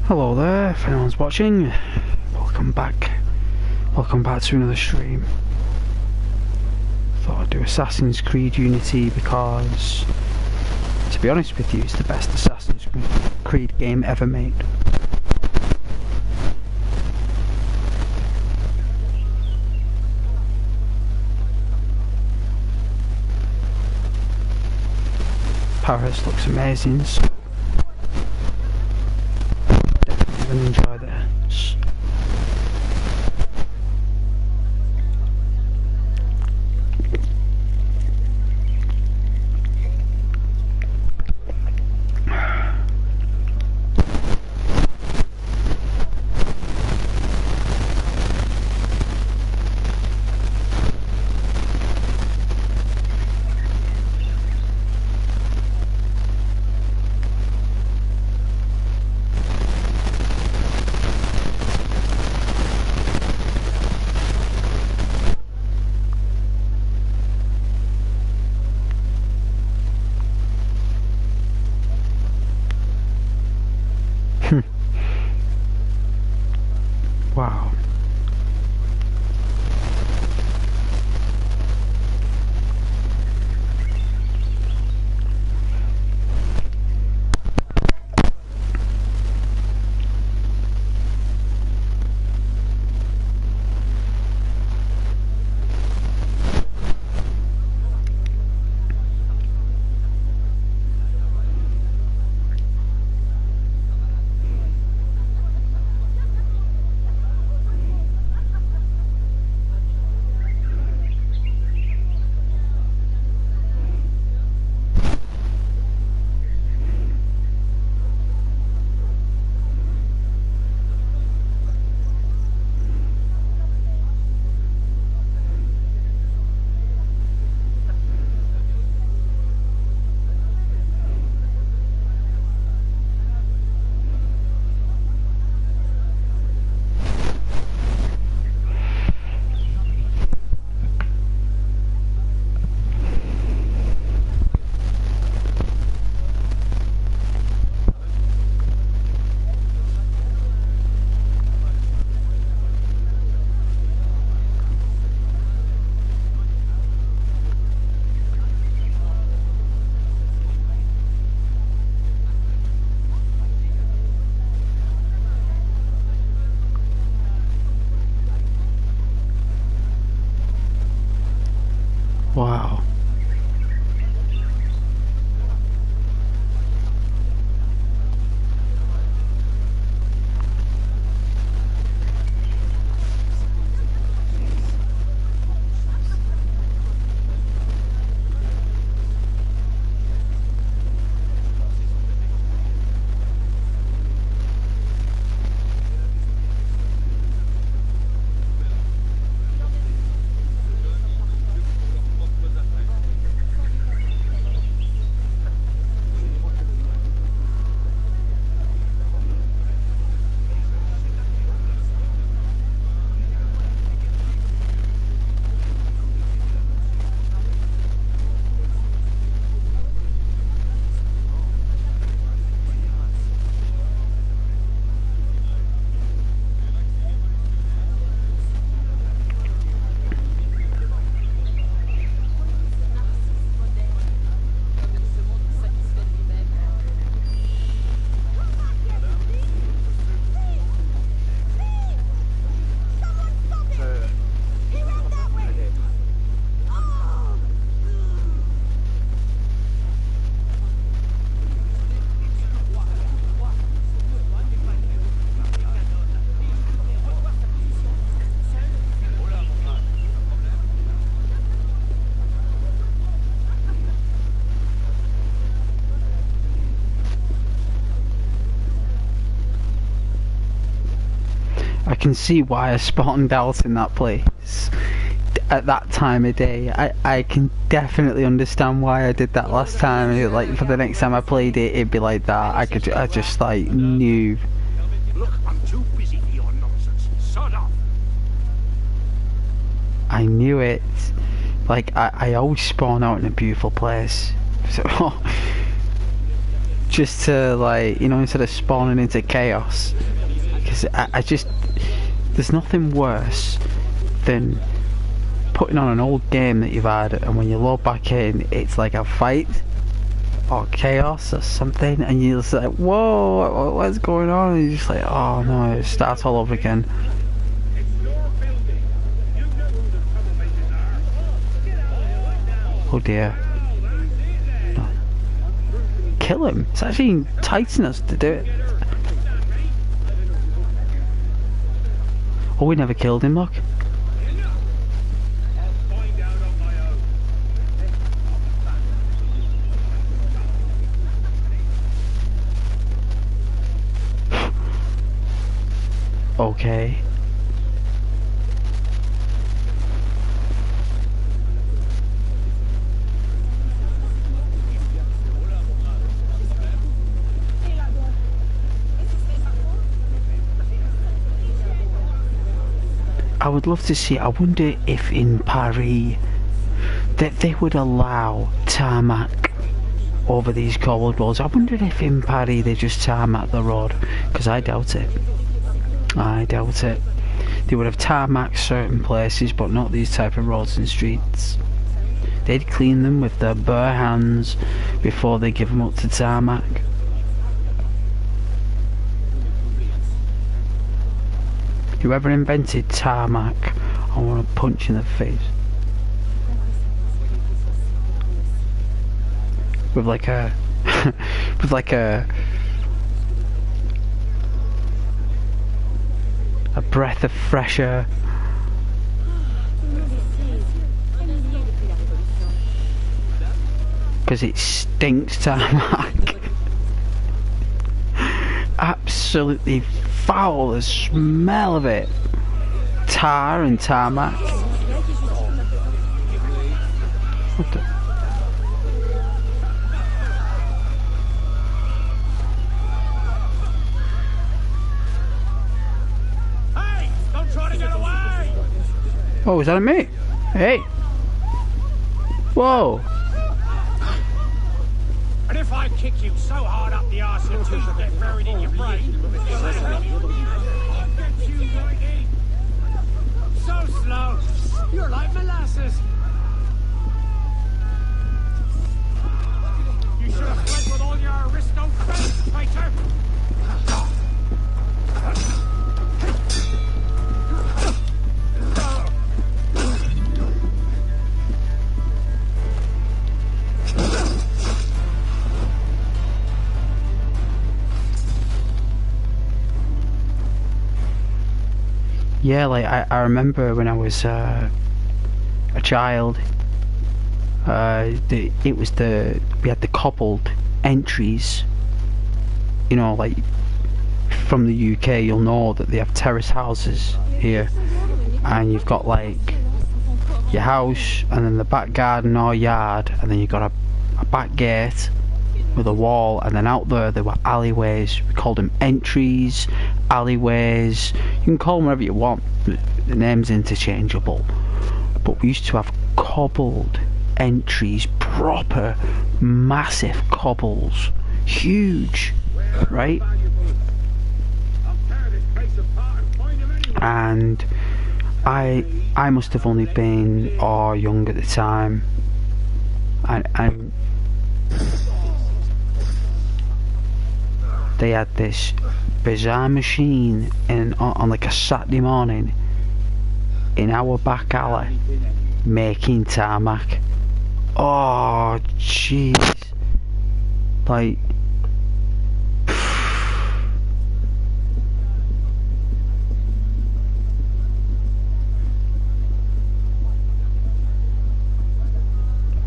Hello there, if anyone's watching. Welcome back. Welcome back to another stream. Thought I'd do Assassin's Creed Unity because, to be honest with you, it's the best Assassin's Creed game ever made. Paris looks amazing, so definitely gonna enjoy this. Wow. Wow. I can see why I spawned out in that place at that time of day. I can definitely understand why I did that last time. Like, for the next time I played it, it'd be like that. I just like knew. Look, I'm too busy for your nonsense. Sod off. I knew it. Like, I always spawn out in a beautiful place. So just to, like, you know, instead of spawning into chaos. Because I just, there's nothing worse than putting on an old game that you've had, and when you load back in, it's like a fight or chaos or something, and you're just like, whoa, what's going on? And you're just like, oh no, it starts all over again. Oh dear. No. Kill him. It's actually enticing us to do it. Oh, we never killed him, look. Okay. I would love to see, I wonder if in Paris that they would allow tarmac over these cobbled roads. I wonder if in Paris they just tarmac the road, because I doubt it. I doubt it. They would have tarmac certain places, but not these type of roads and streets. They'd clean them with their bare hands before they give them up to tarmac. Whoever invented tarmac, I want to punch in the face. With like a with like a breath of fresh air. Because it stinks tarmac. Absolutely foul, the smell of it. Tar and tarmac. What the? Hey! Don't try to get away! Oh, is that me? Hey! Whoa! And if I kick you so hard up the arse your teeth get buried in your brain, I'll get you right in. So slow. You're like molasses. You should have fled with all your aristo friends, fighter. Yeah, like I remember when I was a child, we had the cobbled entries. You know, like from the UK, you'll know that they have terrace houses here, and you've got like your house, and then the back garden or yard, and then you've got a back gate with a wall, and then out there were alleyways. We called them entries, alleyways. You can call them whatever you want. The name's interchangeable. But we used to have cobbled entries, proper massive cobbles, huge, right? And I must have only been young at the time, and they had this bizarre machine on like a Saturday morning in our back alley making tarmac. Oh jeez, like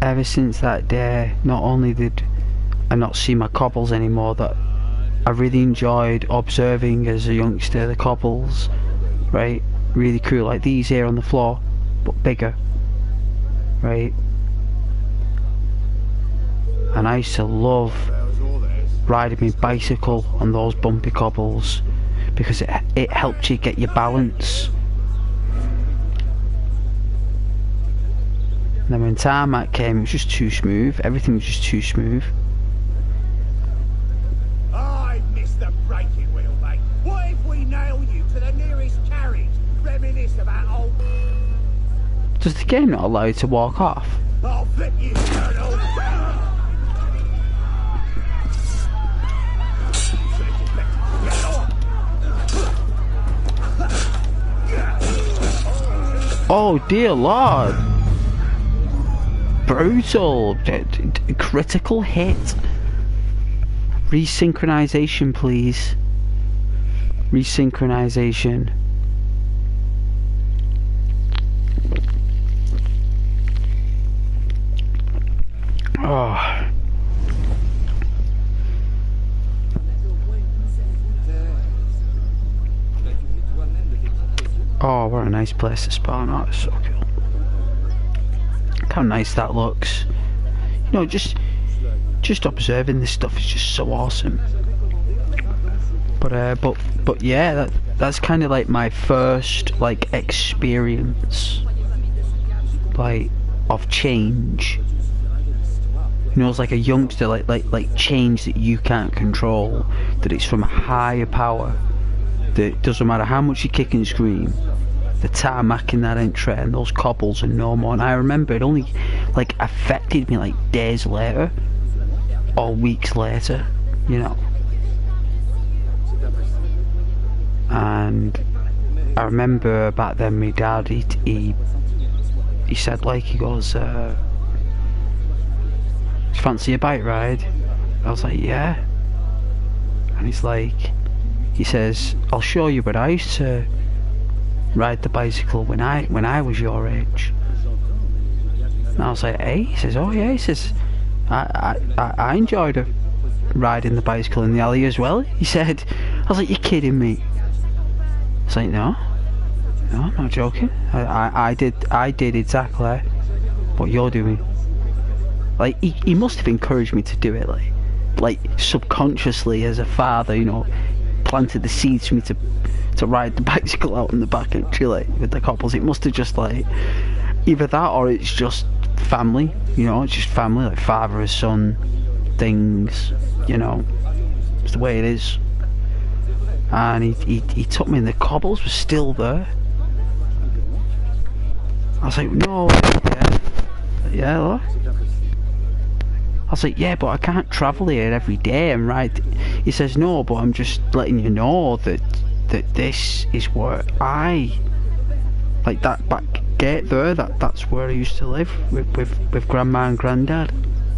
ever since that day, not only did I not see my cobbles anymore, that I really enjoyed observing as a youngster the cobbles, right? Really cool, like these here on the floor, but bigger, right? And I used to love riding my bicycle on those bumpy cobbles because it helped you get your balance. And then when tarmac came, it was just too smooth. Everything was just too smooth. Does the game not allow you to walk off? I'll fit you, Colonel. Oh dear lord! Brutal! Critical hit. Resynchronization, please. Resynchronization. Oh. Oh, what a nice place to spawn. Oh, it's so cool. Look how nice that looks. You know, just observing this stuff is just so awesome. But yeah, that's kind of like my first like experience, like, of change. You know, it's like a youngster, like change that you can't control, that it's from a higher power, that it doesn't matter how much you kick and scream, the tarmac in that entry and those cobbles are no more. And I remember it only like affected me like days later or weeks later, you know. And I remember back then my dad, he said, like, he goes, fancy a bike ride? I was like, yeah. And he's like, he says, I'll show you, but I used to ride the bicycle when I was your age. And I was like, hey? He says, oh yeah. He says, I enjoyed riding the bicycle in the alley as well. He said. I was like, you're kidding me. I was like, no, I'm not joking. I did exactly what you're doing. Like, he must have encouraged me to do it, like subconsciously as a father, you know, planted the seeds for me to ride the bicycle out in the back entry, like, with the couples. It must have just, like, either that or it's just family, you know, it's just family, like father and son things, you know, it's the way it is. And he took me, and the cobbles were still there. I was like, no, yeah, what? I was like, yeah, but I can't travel here every day and ride. He says, no, but I'm just letting you know that this is where I, like, that back gate there, that's where I used to live with grandma and granddad,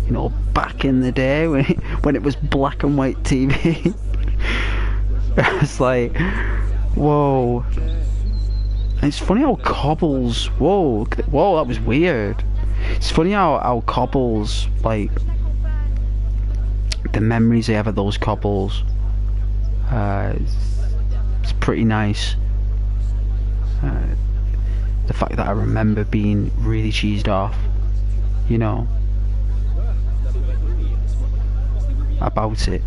you know, back in the day when it was black and white TV. I was like, whoa. And it's funny how cobbles, whoa, that was weird. It's funny how cobbles, like, the memories I have of those cobbles, it's pretty nice. The fact that I remember being really cheesed off, you know, about it.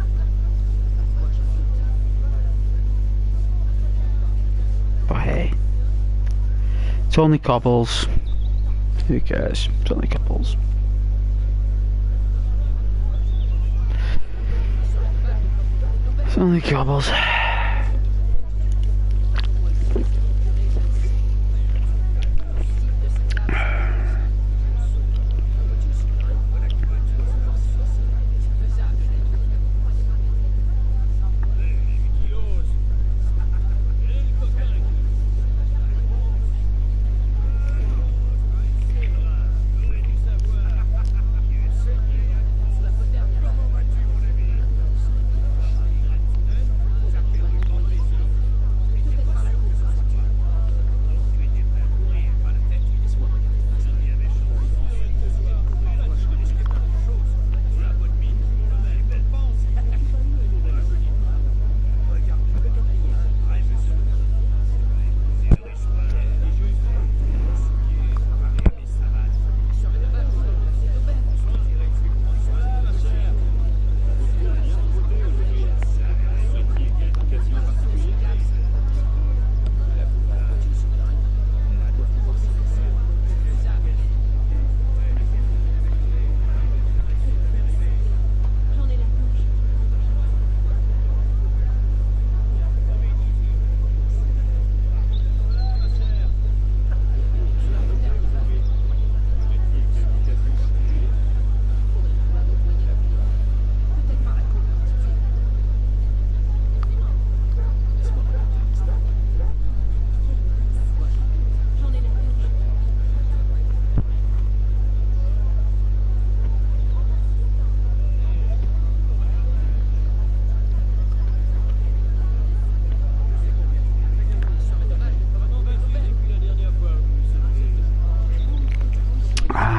But hey, it's only cobbles. Who cares? It's only cobbles. It's only cobbles.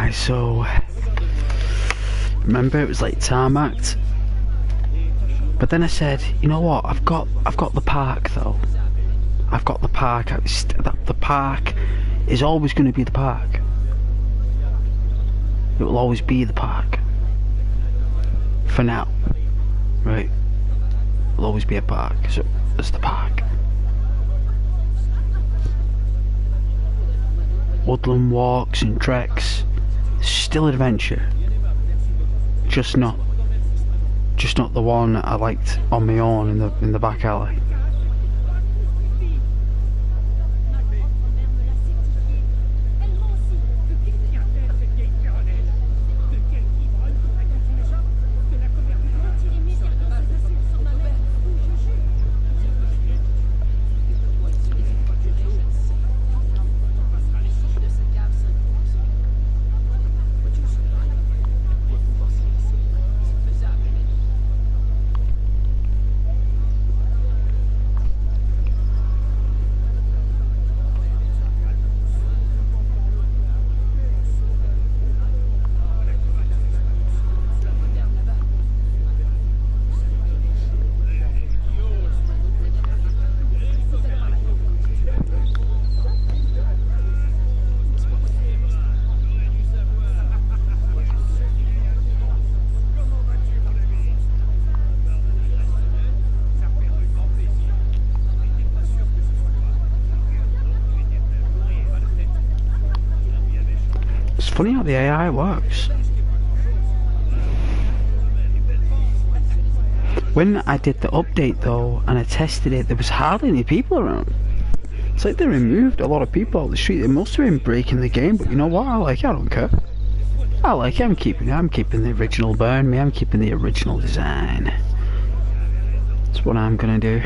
Right, so remember it was like tarmacked, but then I said, you know what? I've got the park though. I've got the park. The park is always going to be the park. It will always be the park. For now, right? It'll always be a park. So it's the park. Woodland walks and treks, still adventure. Just not the one that I liked on my own in the back alley. It's funny how the AI works. When I did the update though, and I tested it, there was hardly any people around. It's like they removed a lot of people out the street. They must have been breaking the game, but you know what? I like it, I don't care. I like it, I'm keeping the original burn me, I'm keeping the original design. That's what I'm gonna do.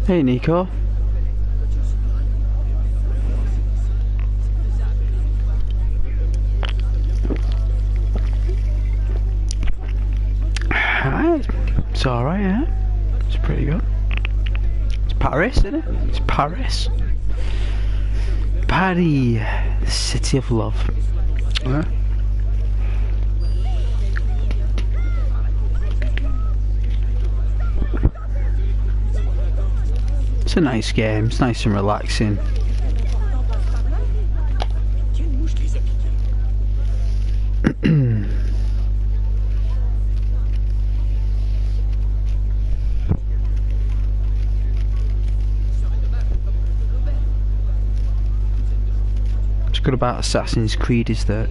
Hey Nico. Alright, it's alright, yeah? It's pretty good. It's Paris, isn't it? It's Paris. Paris, the city of love. Yeah. It's a nice game, it's nice and relaxing. What's good about Assassin's Creed is that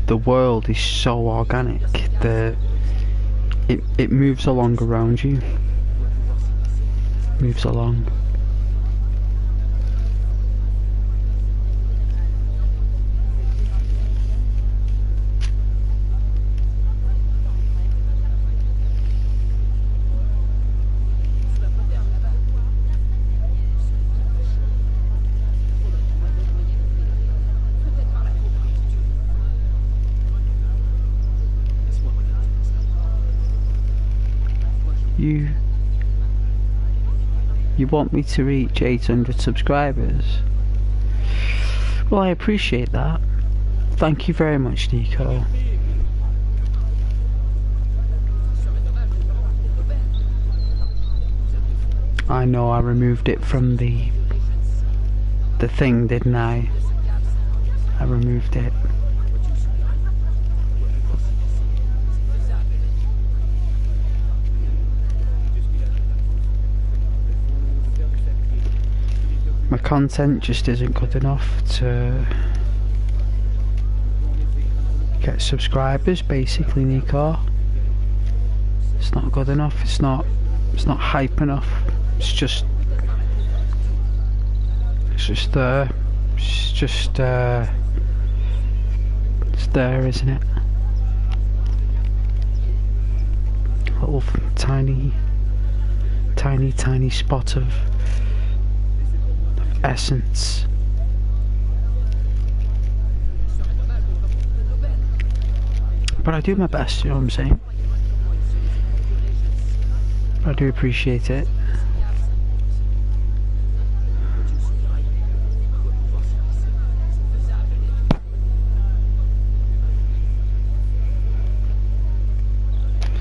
the world is so organic that it moves along around you. Moves along. want me to reach 800 subscribers. Well, I appreciate that. Thank you very much, Nico. I know I removed it from the thing, didn't I? I removed it. My content just isn't good enough to get subscribers, basically, Nico. It's not good enough, it's not hype enough. It's just there. It's there, isn't it? A little tiny spot of essence. But I do my best, you know what I'm saying? I do appreciate it.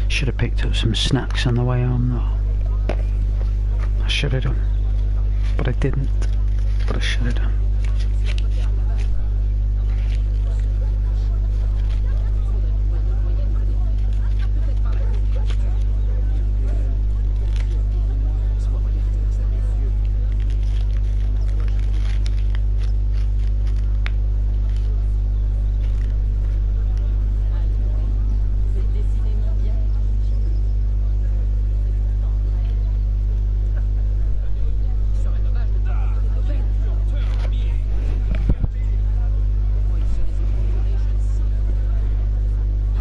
Should have picked up some snacks on the way home though. I should have done. But I didn't. But I should have done.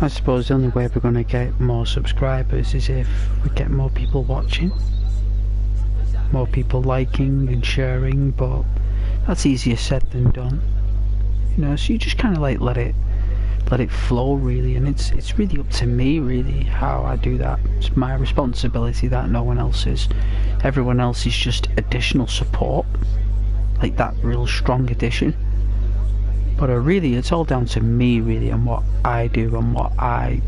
I suppose the only way we're going to get more subscribers is if we get more people watching, more people liking and sharing, but that's easier said than done, you know. So you just kind of like let it flow, really, and it's really up to me, really, how I do that. It's my responsibility, that, no one else's. Everyone else is just additional support, like that real strong addition. But really, it's all down to me, really, and what I do and what I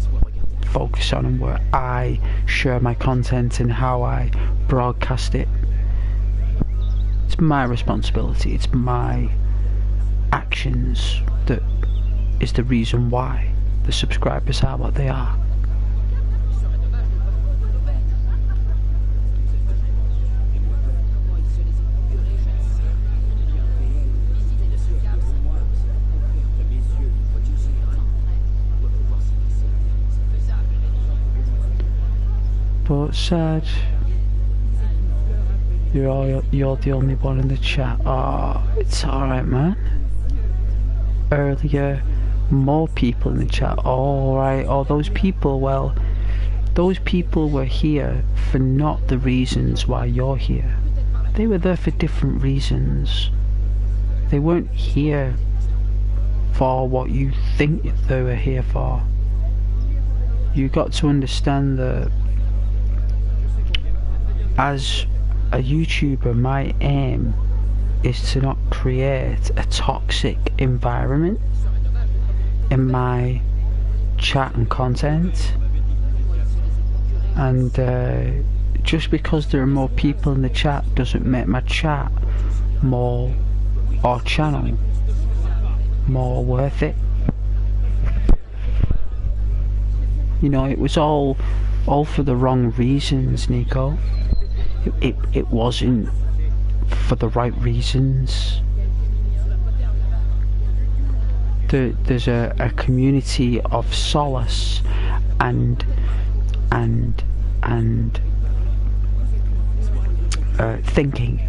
focus on and where I share my content and how I broadcast it. It's my responsibility, it's my actions that is the reason why the subscribers are what they are. But sad, you're the only one in the chat. Oh, it's alright, man. Earlier, more people in the chat. Alright, oh, those people, well, those people were here for not the reasons why you're here. They were there for different reasons. They weren't here for what you think they were here for. You got to understand that as a YouTuber, my aim is to not create a toxic environment in my chat and content. And just because there are more people in the chat doesn't make my chat more, or channel more worth it. You know, it was all for the wrong reasons, Nico. It wasn't for the right reasons. There's a community of solace and thinking.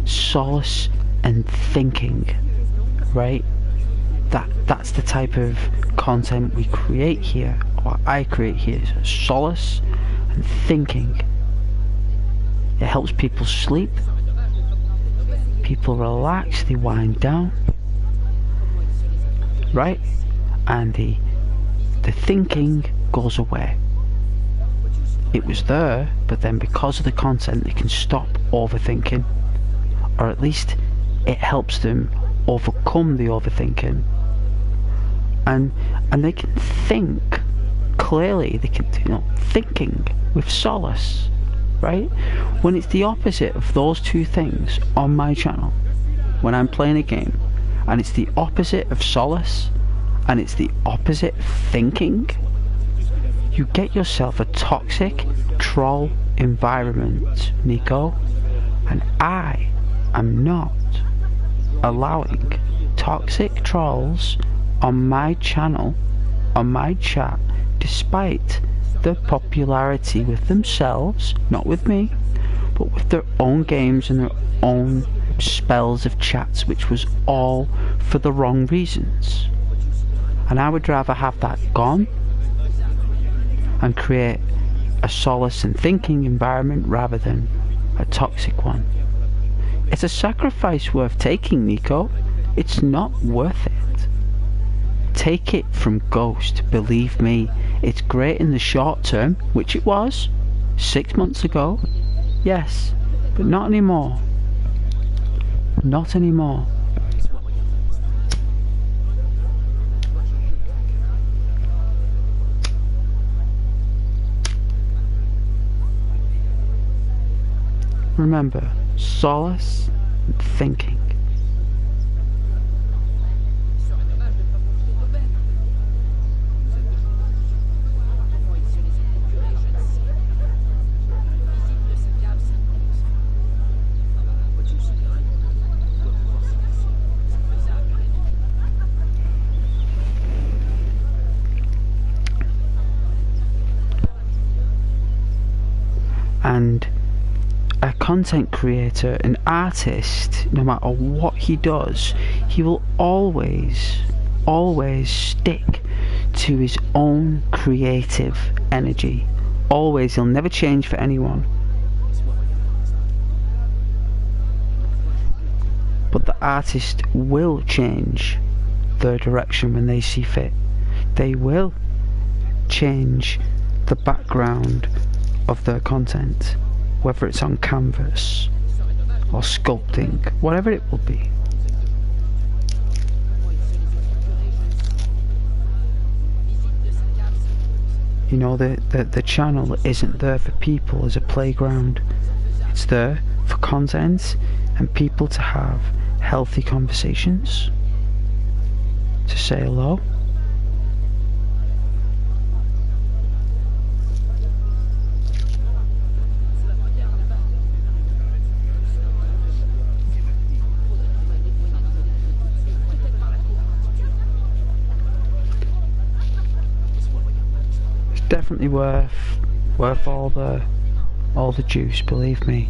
Solace and thinking, right? That's the type of content we create here, or I create here. Solace and thinking. It helps people sleep, people relax, they wind down, right? And the thinking goes away. it was there, but then because of the content they can stop overthinking, or at least it helps them overcome the overthinking, and they can think clearly. They can, thinking with solace, right? When it's the opposite of those two things on my channel, when I'm playing a game and it's the opposite of solace and it's the opposite of thinking, you get yourself a toxic troll environment, Nico. And I am not allowing toxic trolls on my channel, on my chat, despite their popularity with themselves, not with me, but with their own games and their own spells of chats, which was all for the wrong reasons. And I would rather have that gone and create a solace and thinking environment rather than a toxic one. It's a sacrifice worth taking, Nico. It's not worth it. Take it from Ghost, believe me. It's great in the short term, which it was 6 months ago, yes, but not anymore. Not anymore. Remember, solace and thinking. And a content creator, an artist, no matter what he does, he will always stick to his own creative energy. Always. He'll never change for anyone. But the artist will change their direction when they see fit. They will change the background of their content, whether it's on canvas or sculpting, whatever it will be. You know, the channel isn't there for people as a playground. It's there for content and people to have healthy conversations, to say hello. Definitely worth all the juice, believe me.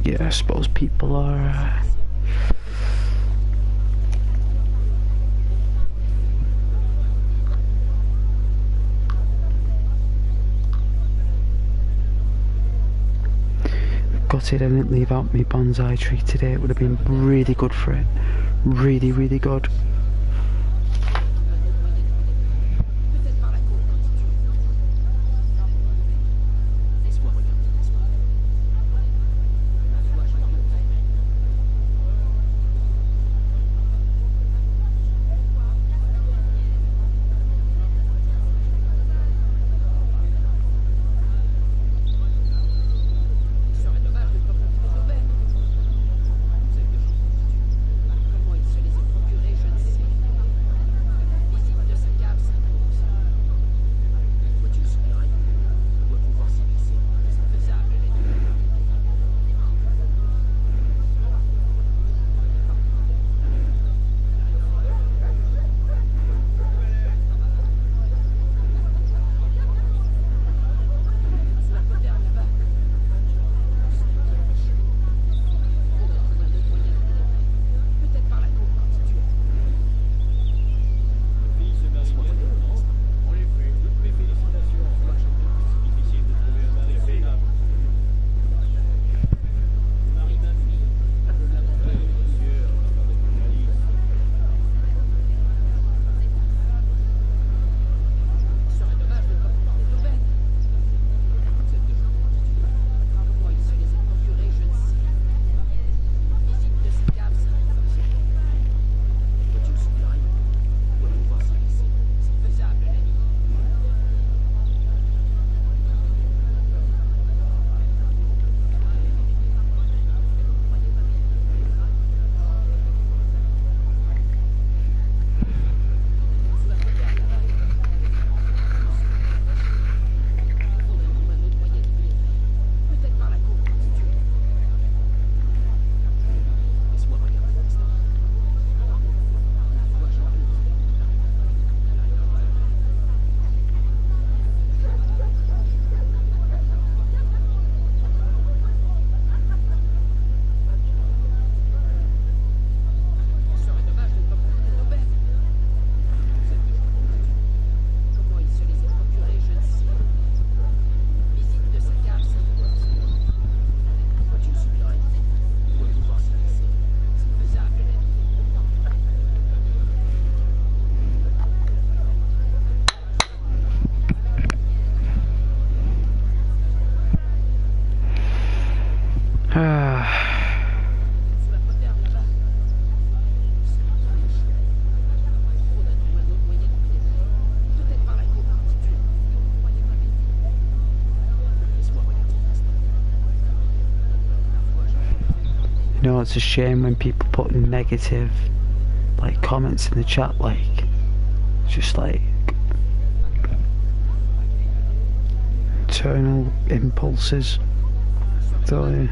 Yeah, I suppose people are gutted I didn't leave out my bonsai tree today. It would have been really good for it. Really, really good. it's a shame when people put negative like comments in the chat, like just like internal impulses. So yeah.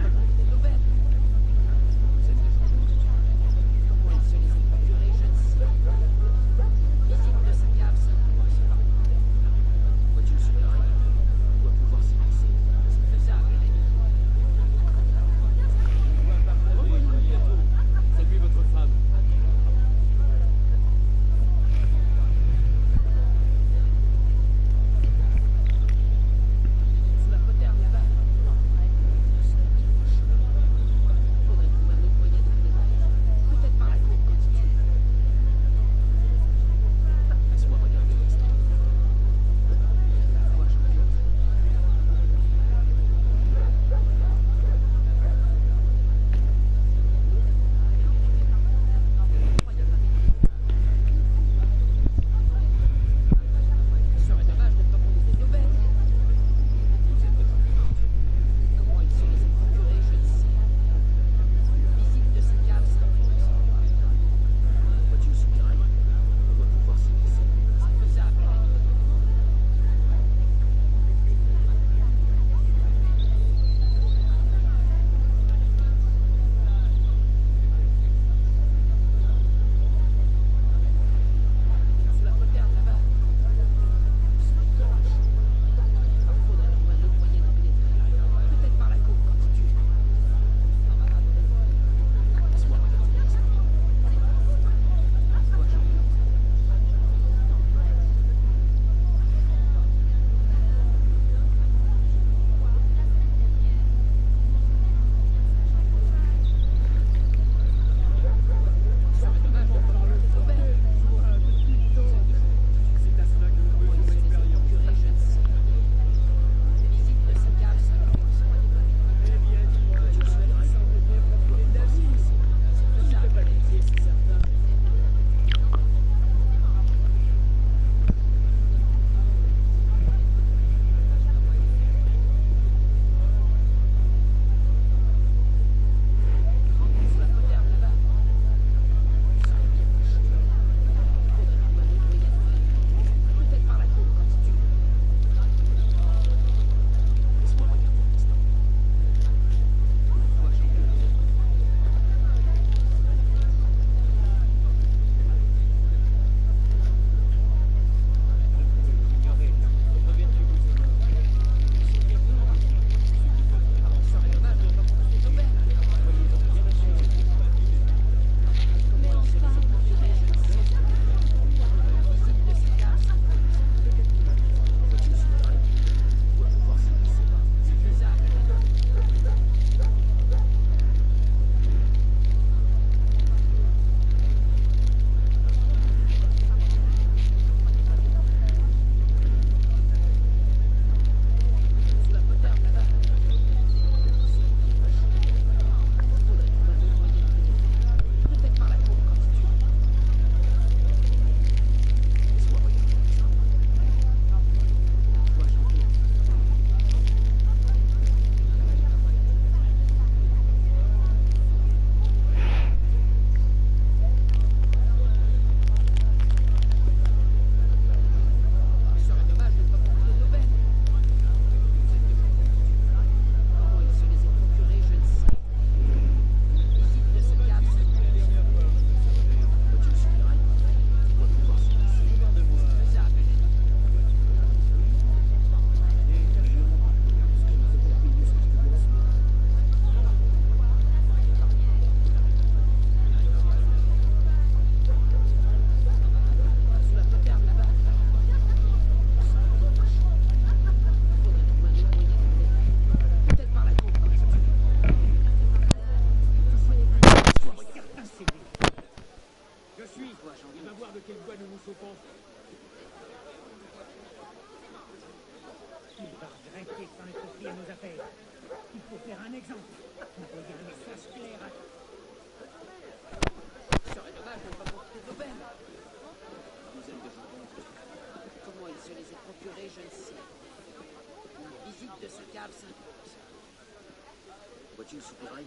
Vois-tu le soupirail?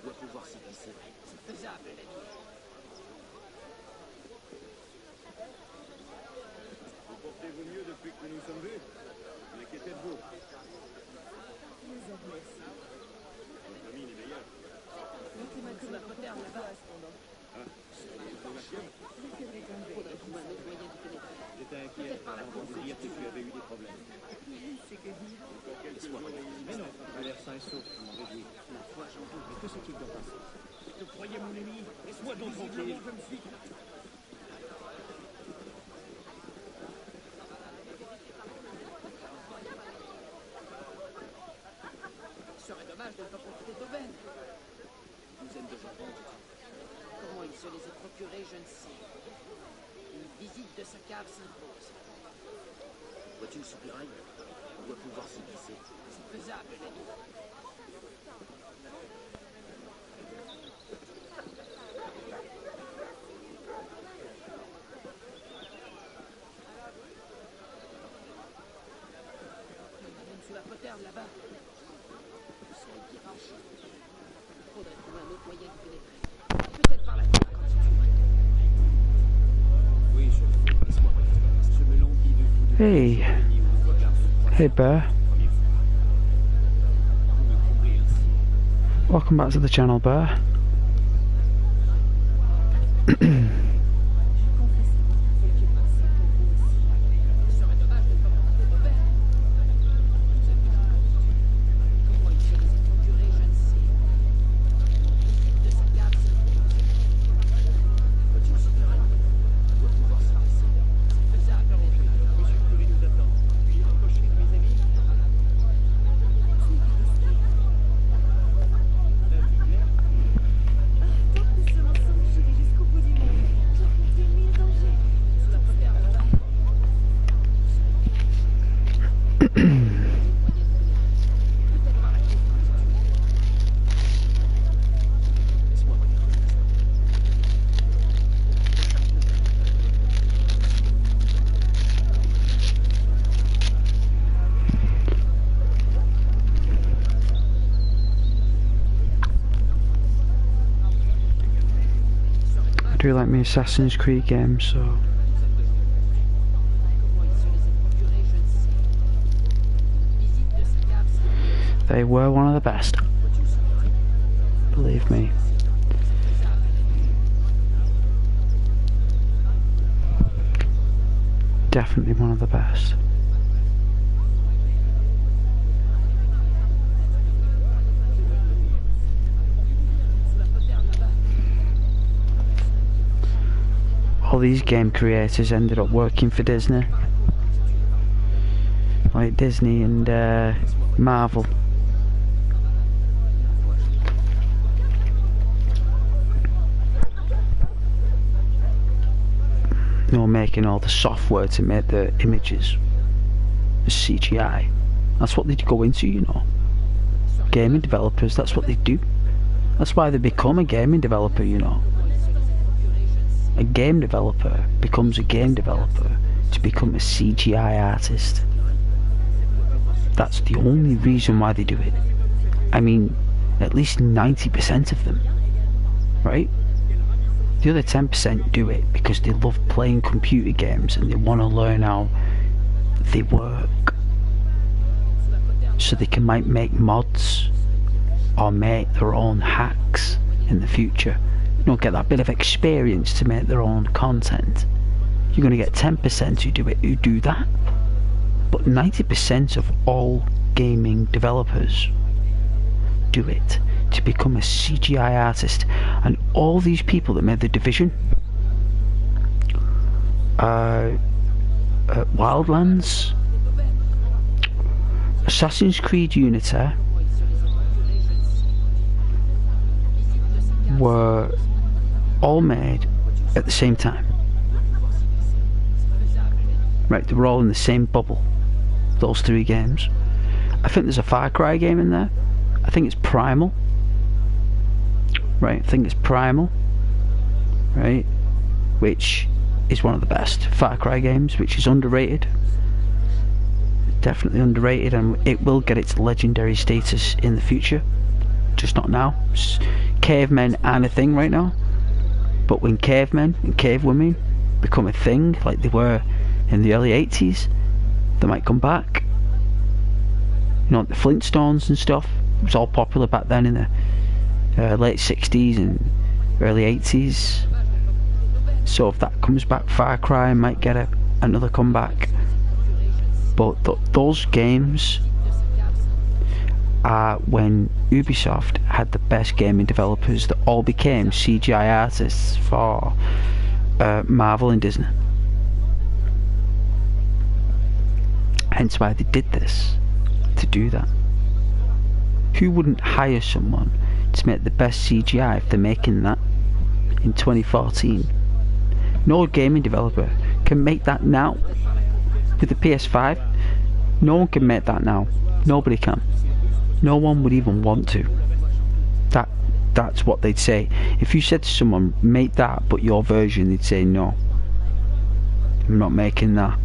On doit pouvoir s'y glisser. C'est faisable, l'ennemi. Vous portez-vous mieux depuis que nous nous sommes vus? Inquiétez de vous. Votre mine est meilleure. Sous la poterne, là-bas. Faudrait trouver un autre moyen de pénétrer. J'étais inquiet avant de dire que tu avais eu des problèmes. Encore quelques jours ici. Mais non, tu as l'air sain et sauf, je m'en réjouis. La foi, j'en doute, mais que s'est-il donc passé? Je croyais mon ennemi. Laisse-moi donc tranquille. Je me suis... Il serait dommage de ne pas profiter d'aubaine. Une douzaine de gens vendus. Comment il se les est procurés, je ne sais. Une visite de sa cave s'impose. Vois-tu le soupirail? On doit pouvoir s'y glisser. C'est faisable, l'ennemi. Sous la poterne, là-bas. C'est un virage. Faudrait trouver un autre moyen de pénétrer. Peut-être par la terre, quand il trouve. Oui, je le fais. Laisse-moi regarder. Je me languis de vous de Hey. Hey, Bear. vous me comblez ainsi. Welcome back to the channel, Bear. Il serait dommage de ne pas profiter d'aubaine. Comment il se les est procurés, je ne sais. Une visite de sa cave s'impose. Vois-tu le soupirail? On doit pouvoir s'y glisser. C'est faisable, l'ennemi. Monsieur le curé nous attend. Puis-je rapprocher de mes amis? Tant que nous sommes ensemble, j'irai jusqu'au bout du monde. J'affronterai 1000 dangers. Sous la poterne, là-bas. Peut-être par la terre, quand il trouve. Laisse-moi regarder. I do like me Assassin's Creed games, so Comment il se les est procurés, je ne sais. Une visite de sa cave s'impose. they were one of the best. Vois-tu le soupirail? Believe me. Definitely one of the best. Sous la poterne, là-bas. All these game creators ended up working for Disney. Like Disney and Marvel. You know, making all the software to make the images. The CGI. That's what they go into, you know. Gaming developers, that's what they do. That's why they become a gaming developer, you know. A game developer becomes a game developer to become a CGI artist. That's the only reason why they do it. I mean, at least 90% of them, right? The other 10% do it because they love playing computer games and they want to learn how they work, so they can make mods or make their own hacks in the future. You know, get that bit of experience to make their own content. You're going to get 10% who do that, but 90% of all gaming developers do it to become a CGI artist. And all these people that made The Division, Wildlands, Assassin's Creed Unity, were all made at the same time. Right, they were all in the same bubble, those three games. I think there's a Far Cry game in there. I think it's Primal. Right, I think it's Primal. Right, which is one of the best Far Cry games, which is underrated. Definitely underrated, and it will get its legendary status in the future. Just not now. cavemen aren't a thing right now, but when cavemen and cavewomen become a thing like they were in the early 80s, they might come back. You know, the Flintstones and stuff, it was all popular back then in the late 60s and early 80s. So if that comes back, Far Cry might get another comeback. But those games are when Ubisoft had the best gaming developers that all became CGI artists for Marvel and Disney. Hence why they did this, to do that. Who wouldn't hire someone to make the best CGI if they're making that in 2014? No gaming developer can make that now. With the PS5, no one can make that now. Nobody can. No one would even want to. That's what they'd say. If you said to someone, make that but your version, they'd say no. I'm not making that.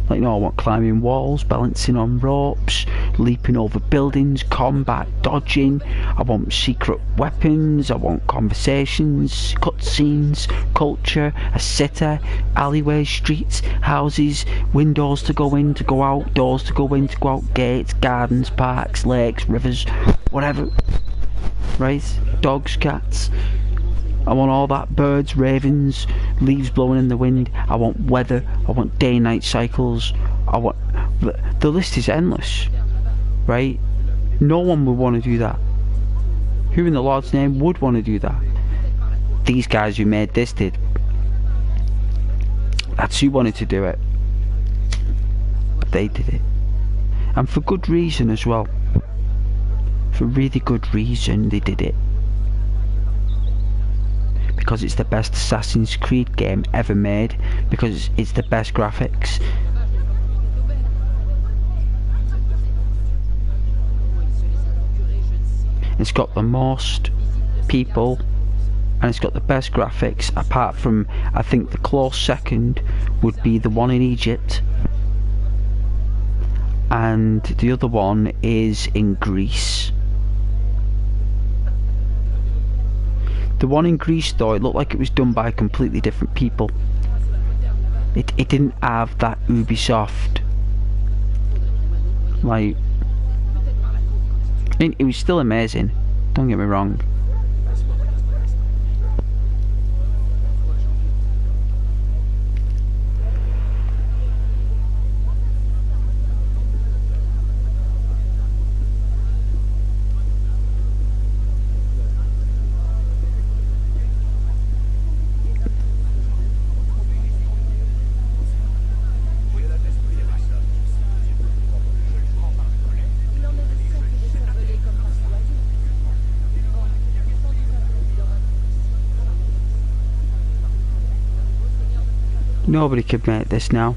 Like, no, I want climbing walls, balancing on ropes, leaping over buildings, combat, dodging. I want secret weapons, I want conversations, cutscenes, culture, a city, alleyways, streets, houses, windows to go in, to go out, doors to go in, to go out, gates, gardens, parks, lakes, rivers, whatever. Right? Dogs, cats. I want all that, birds, ravens, leaves blowing in the wind. I want weather, I want day and night cycles. I want... The list is endless, right? No one would want to do that. Who in the Lord's name would want to do that? These guys who made this did. That's who wanted to do it. But they did it. And for good reason as well. For really good reason they did it. Because it's the best Assassin's Creed game ever made, because it's the best graphics. It's got the most people, and it's got the best graphics, apart from, I think the close second would be the one in Egypt, and the other one is in Greece. The one in Greece though, it looked like it was done by completely different people. It didn't have that Ubisoft, like, it was still amazing, don't get me wrong. Nobody could make this now.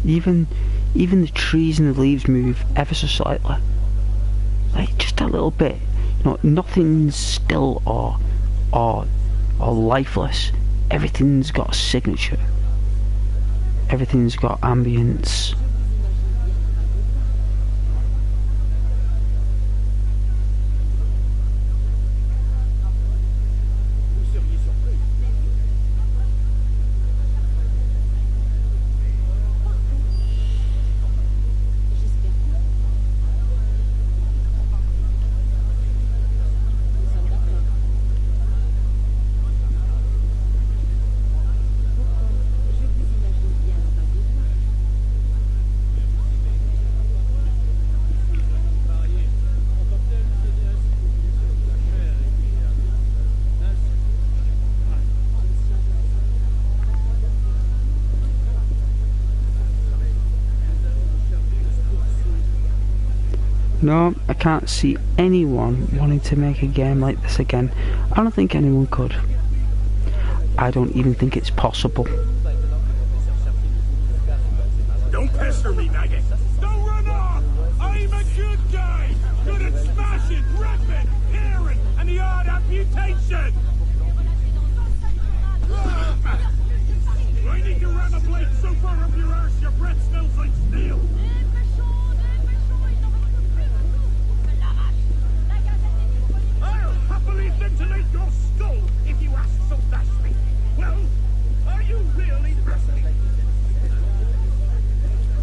Even the trees and the leaves move ever so slightly. Like, just a little bit. You know, nothing's still or lifeless. Everything's got a signature. Everything's got ambience. No, I can't see anyone wanting to make a game like this again. I don't think anyone could. I don't even think it's possible. Don't pester me, maggot! Don't run off! I'm a good guy! Good at smashing, ripping, tearing, and the odd amputation!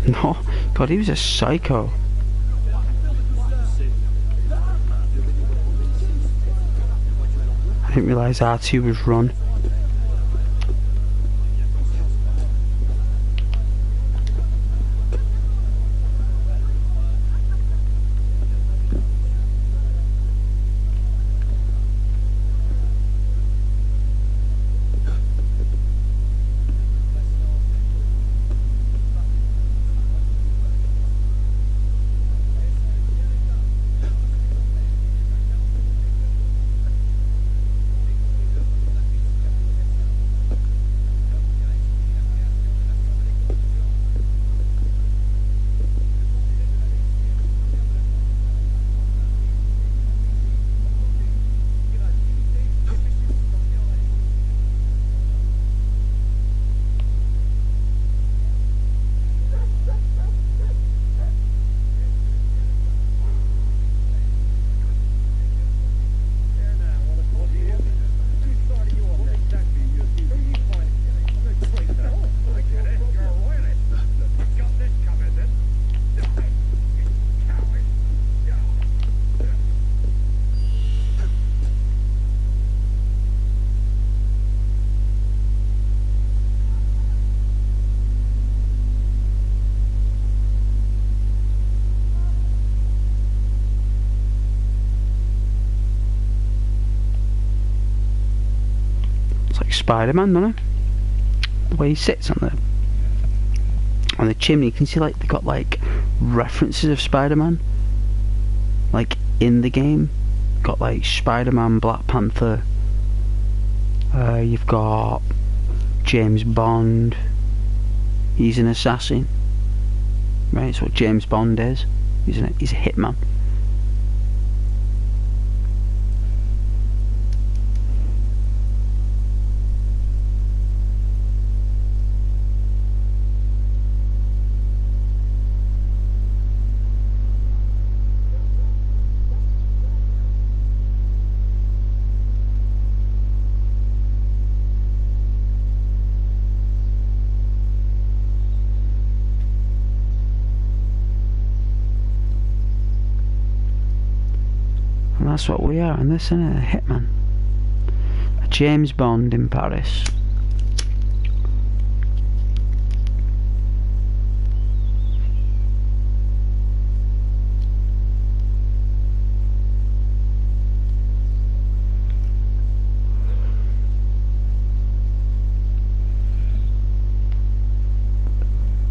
No, God, he was a psycho. I didn't realise R2 was run. It's like Spider-Man, doesn't it? The way he sits on the chimney. You can see like they got like references of Spider-Man, like in the game. Got like Spider-Man, Black Panther. You've got James Bond. He's an assassin, right? That's what James Bond is. He's a hitman. And that's what we are in this, isn't it? A hitman. A James Bond in Paris.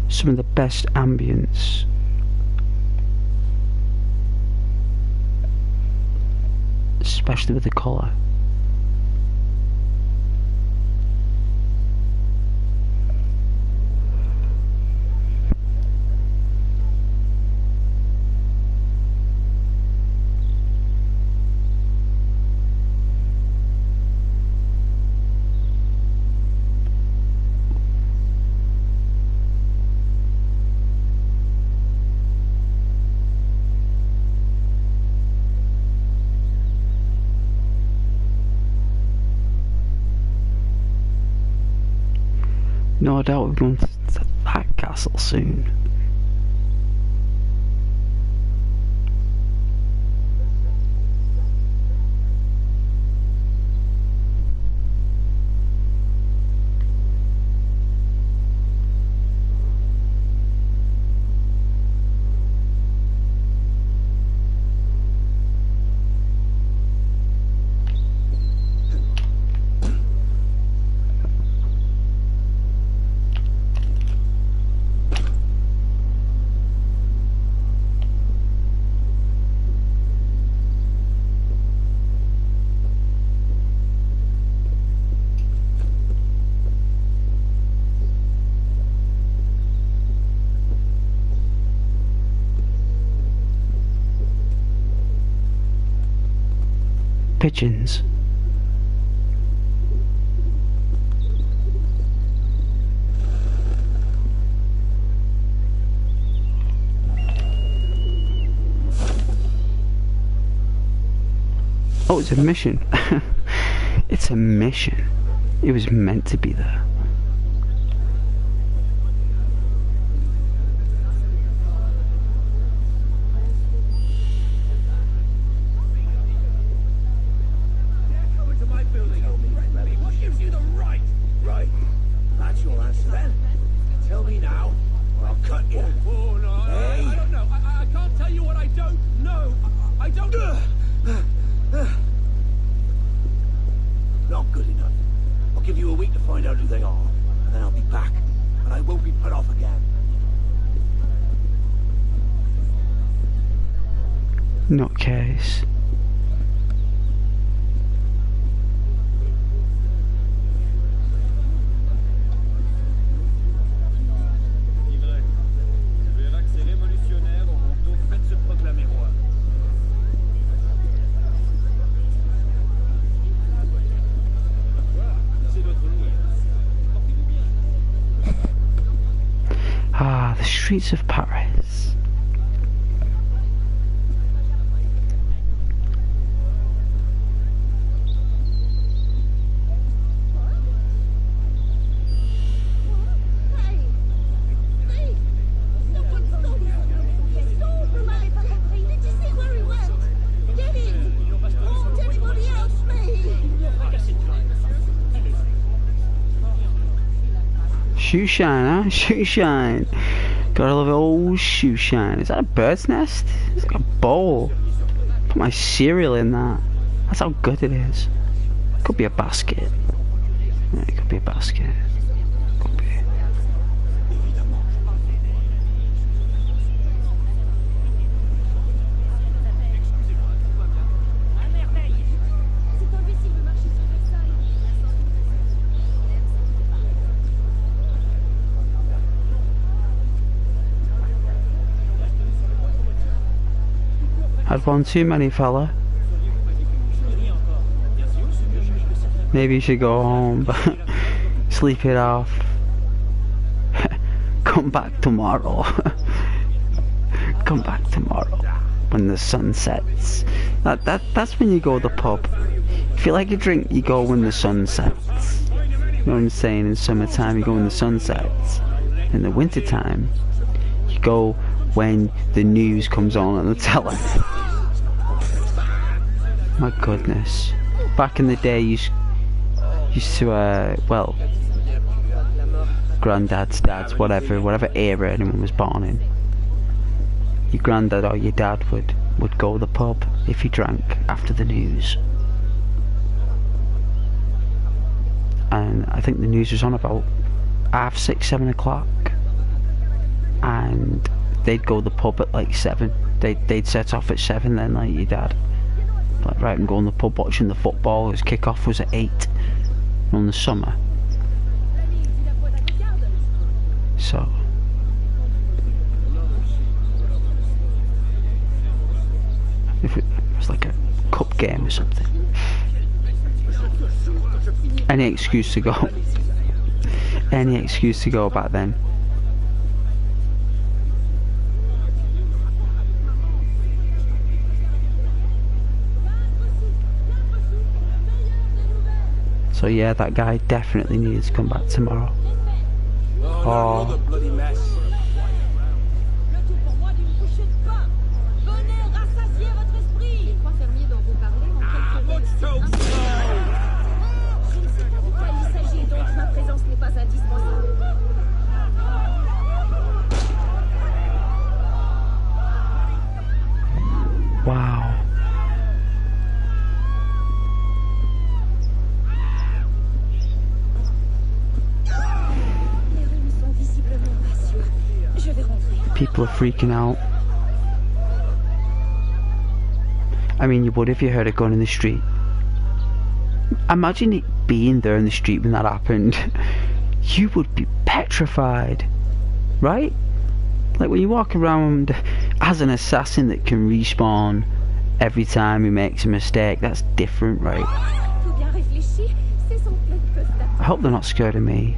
Some of the best ambience. Especially with the colour. No doubt we're going to that castle soon. Pigeons. Oh, it's a mission. It's a mission. It was meant to be there. to find out who they are, and then I'll be back, and I won't be put off again. Nutcase. Tu verras que ces révolutionnaires auront tôt fait de se proclamer roi. C'est notre ligne. Portez-vous bien. Ah, the streets of Paris. Shoe shine, huh? Shoe shine. Gotta love it, old shoe shine. Is that a bird's nest? It's like a bowl. Put my cereal in that. That's how good it is. Could be a basket. Yeah, it could be a basket. Could be. Had one too many, fella. Maybe you should go home, but sleep it off. Come back tomorrow. Come back tomorrow when the sun sets. That's when you go to the pub. If you like a drink, you go when the sun sets. You know what I'm saying? In summertime, you go when the sun sets. In the wintertime, you go when the news comes on the telly. My goodness. Back in the day, used to, well, granddads, dads, whatever era anyone was born in. Your granddad or your dad would go to the pub if he drank after the news. And I think the news was on about 6:30, 7 o'clock. And they'd go to the pub at like 7. They'd set off at 7 then, like your dad. Like, right, and go in the pub watching the football. His kick-off was at 8 in the summer. So if it was like a cup game or something, any excuse to go. Any excuse to go back then. So yeah, that guy definitely needs to come back tomorrow. Oh. Another bloody mess. Wow. People are freaking out. I mean, you would if you heard a gun in the street. Imagine it being there in the street when that happened. You would be petrified, right? Like when you walk around as an assassin that can respawn every time he makes a mistake, that's different, right? I hope they're not scared of me.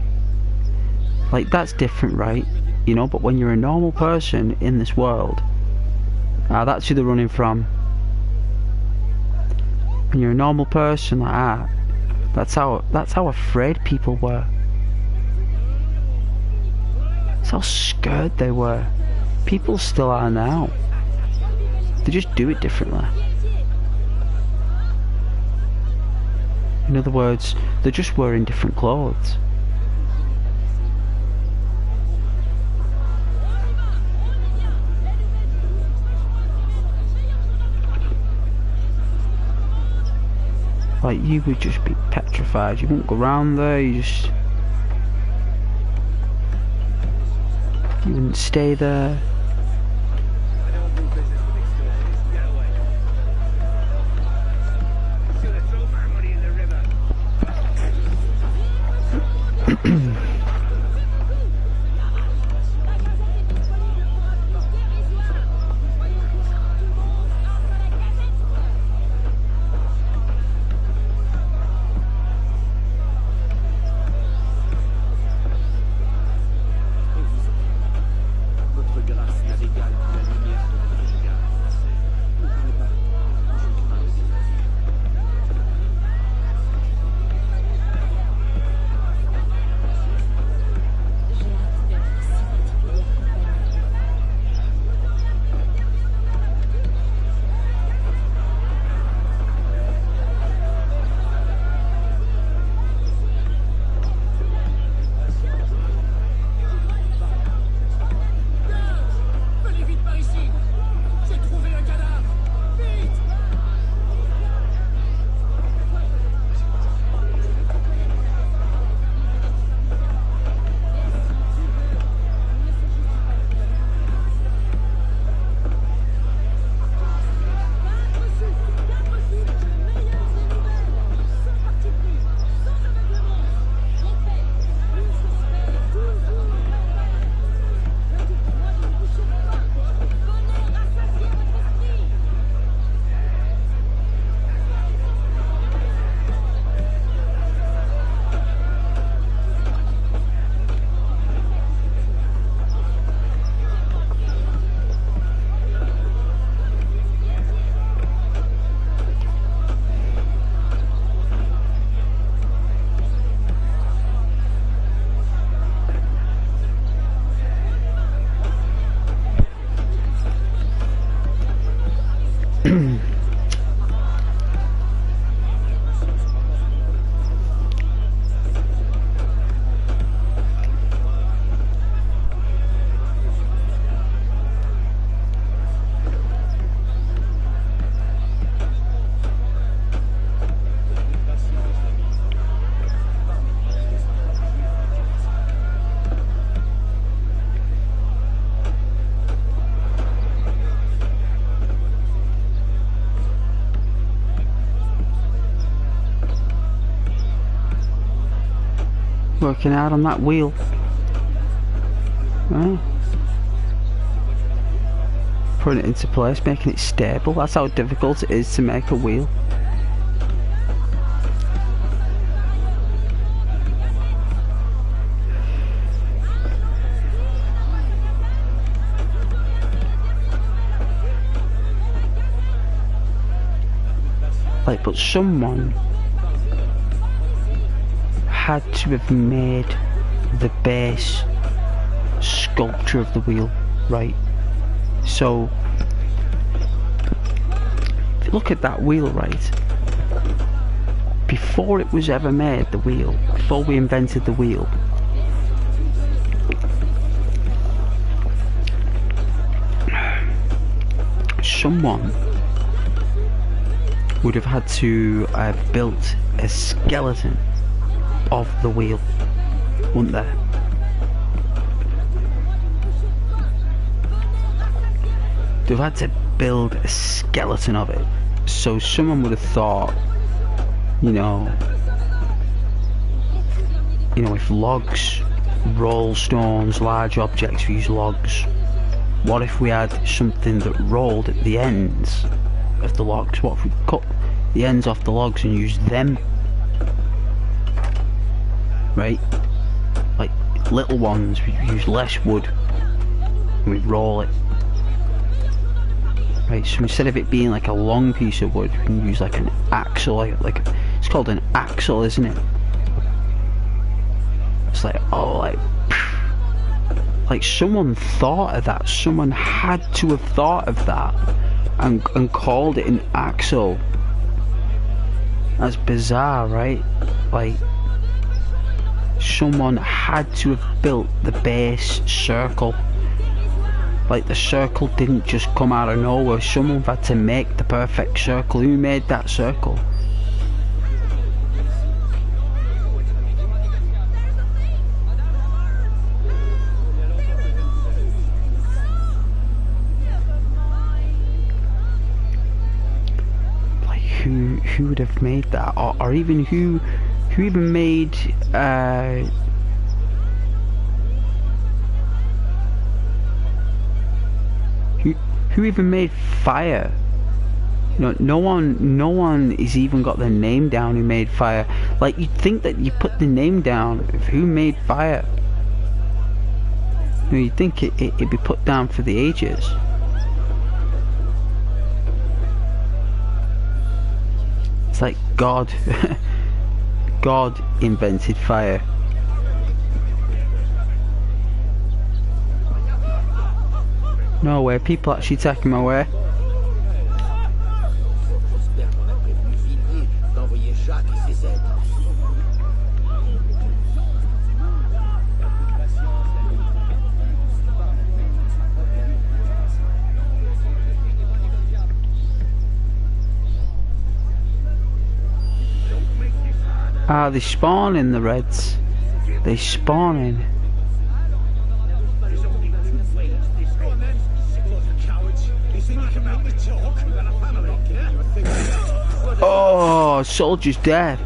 Like, that's different, right? You know, but when you're a normal person in this world, that's who they're running from. When you're a normal person like that, that's how afraid people were. That's how scared they were. People still are now. They just do it differently. In other words, they're just wearing different clothes. Like, you would just be petrified. You wouldn't go around there, you wouldn't stay there. Votre grâce n'a d'égal que la lumière de votre regard. Ne parlez pas, je crains. J'ai hâte d'être si fatiguée d'accompagner. Venez vite par ici. J'ai trouvé un cadavre. Vite. Working out on that wheel. Right. Putting it into place, making it stable. That's how difficult it is to make a wheel. Like, but someone had to have made the base sculpture of the wheel, right? So if you look at that wheel, right, before it was ever made, the wheel, before we invented the wheel, someone would have had to have built a skeleton of the wheel, wouldn't there? They've had to build a skeleton of it. So someone would have thought, you know, if logs, roll stones, large objects, we use logs. What if we had something that rolled at the ends of the logs? What if we cut the ends off the logs and used them? Right? Like little ones, we use less wood and we roll it. Right, so instead of it being like a long piece of wood, we can use like an axle, like it's called an axle, isn't it? It's like, oh, like someone thought of that. Someone had to have thought of that and called it an axle. That's bizarre, right? Like, someone had to have built the base circle. Like, the circle didn't just come out of nowhere. Someone had to make the perfect circle. Who made that circle? who would have made that, or even who even made who even made fire? No one has even got their name down who made fire. Like, you'd think that you put the name down of who made fire. You'd think it'd be put down for the ages. It's like God God invented fire. No way, people actually attacking my way. J'espère qu'on a prévenu Villiers d'envoyer Jacques et ses aides. Ah, they spawn in the Reds. They spawn in. Oh, soldier's dead.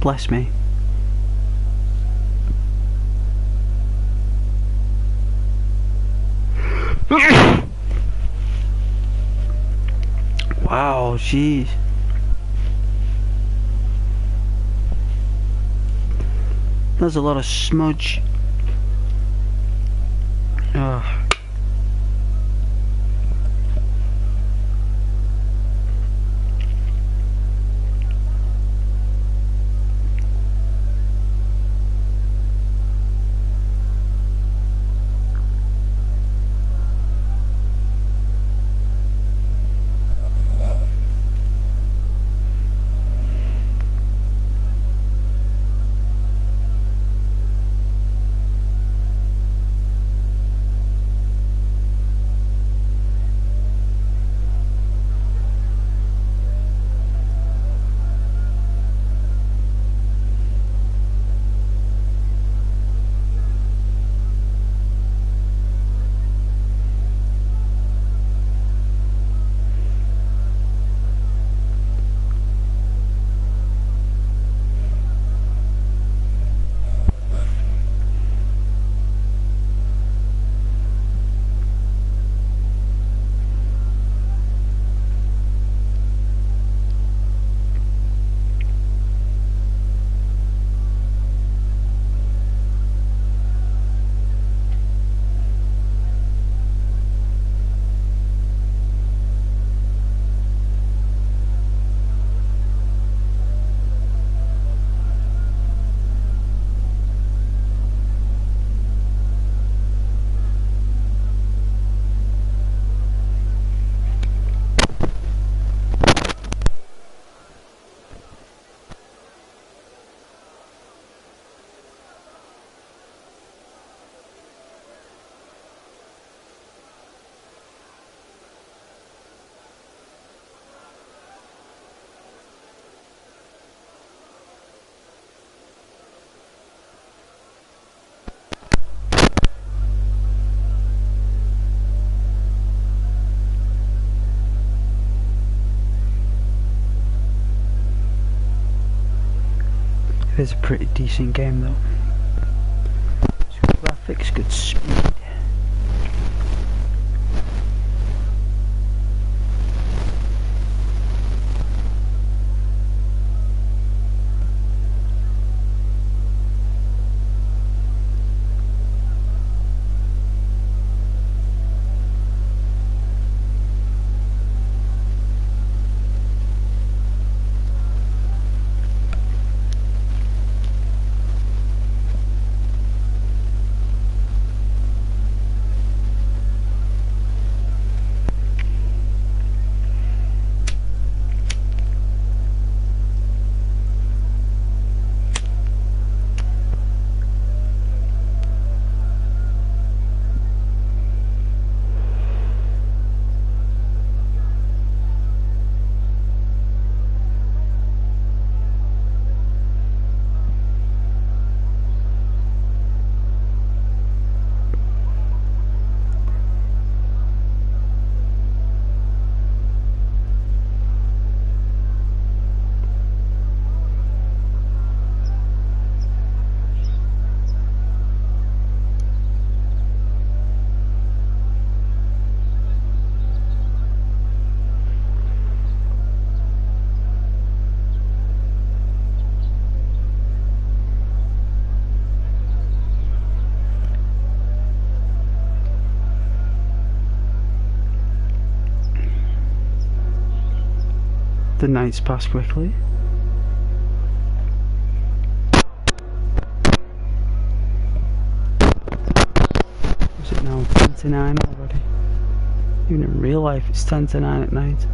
Bless me. Wow, jeez. There's a lot of smudge. Ugh. It is a pretty decent game though. Good graphics, good speed. The nights pass quickly. Is it now 10 to 9 already? Even in real life it's 10 to 9 at night.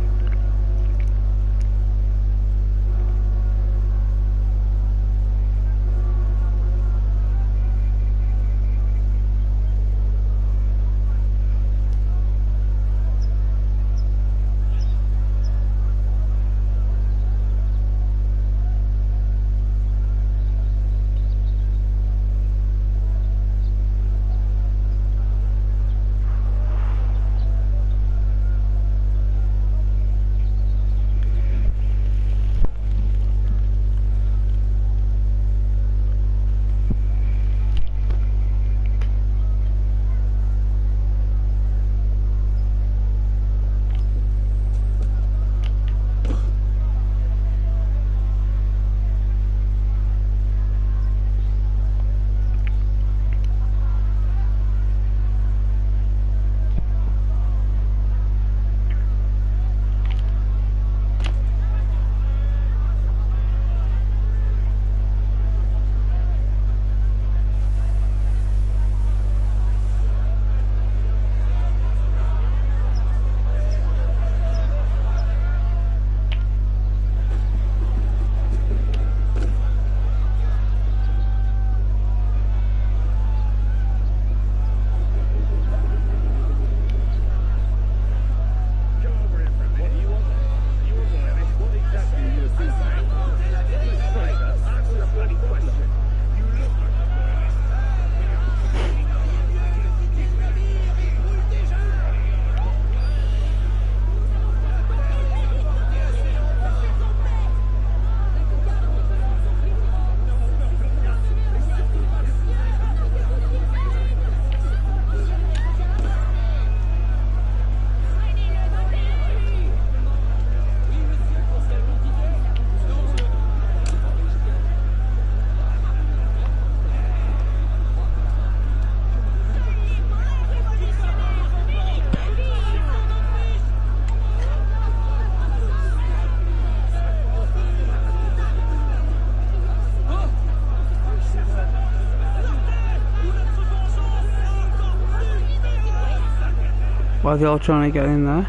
Why are they all trying to get in there?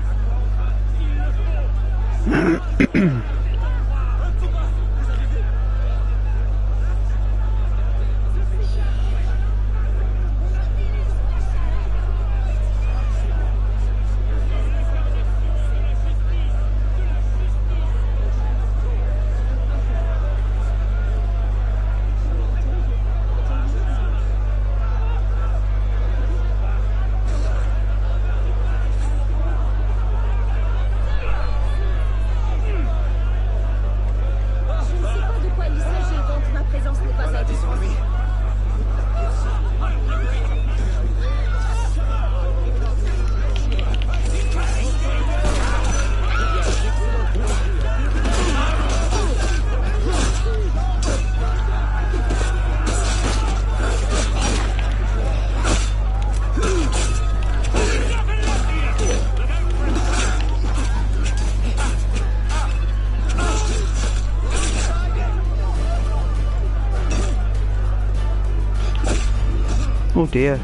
Oh dear.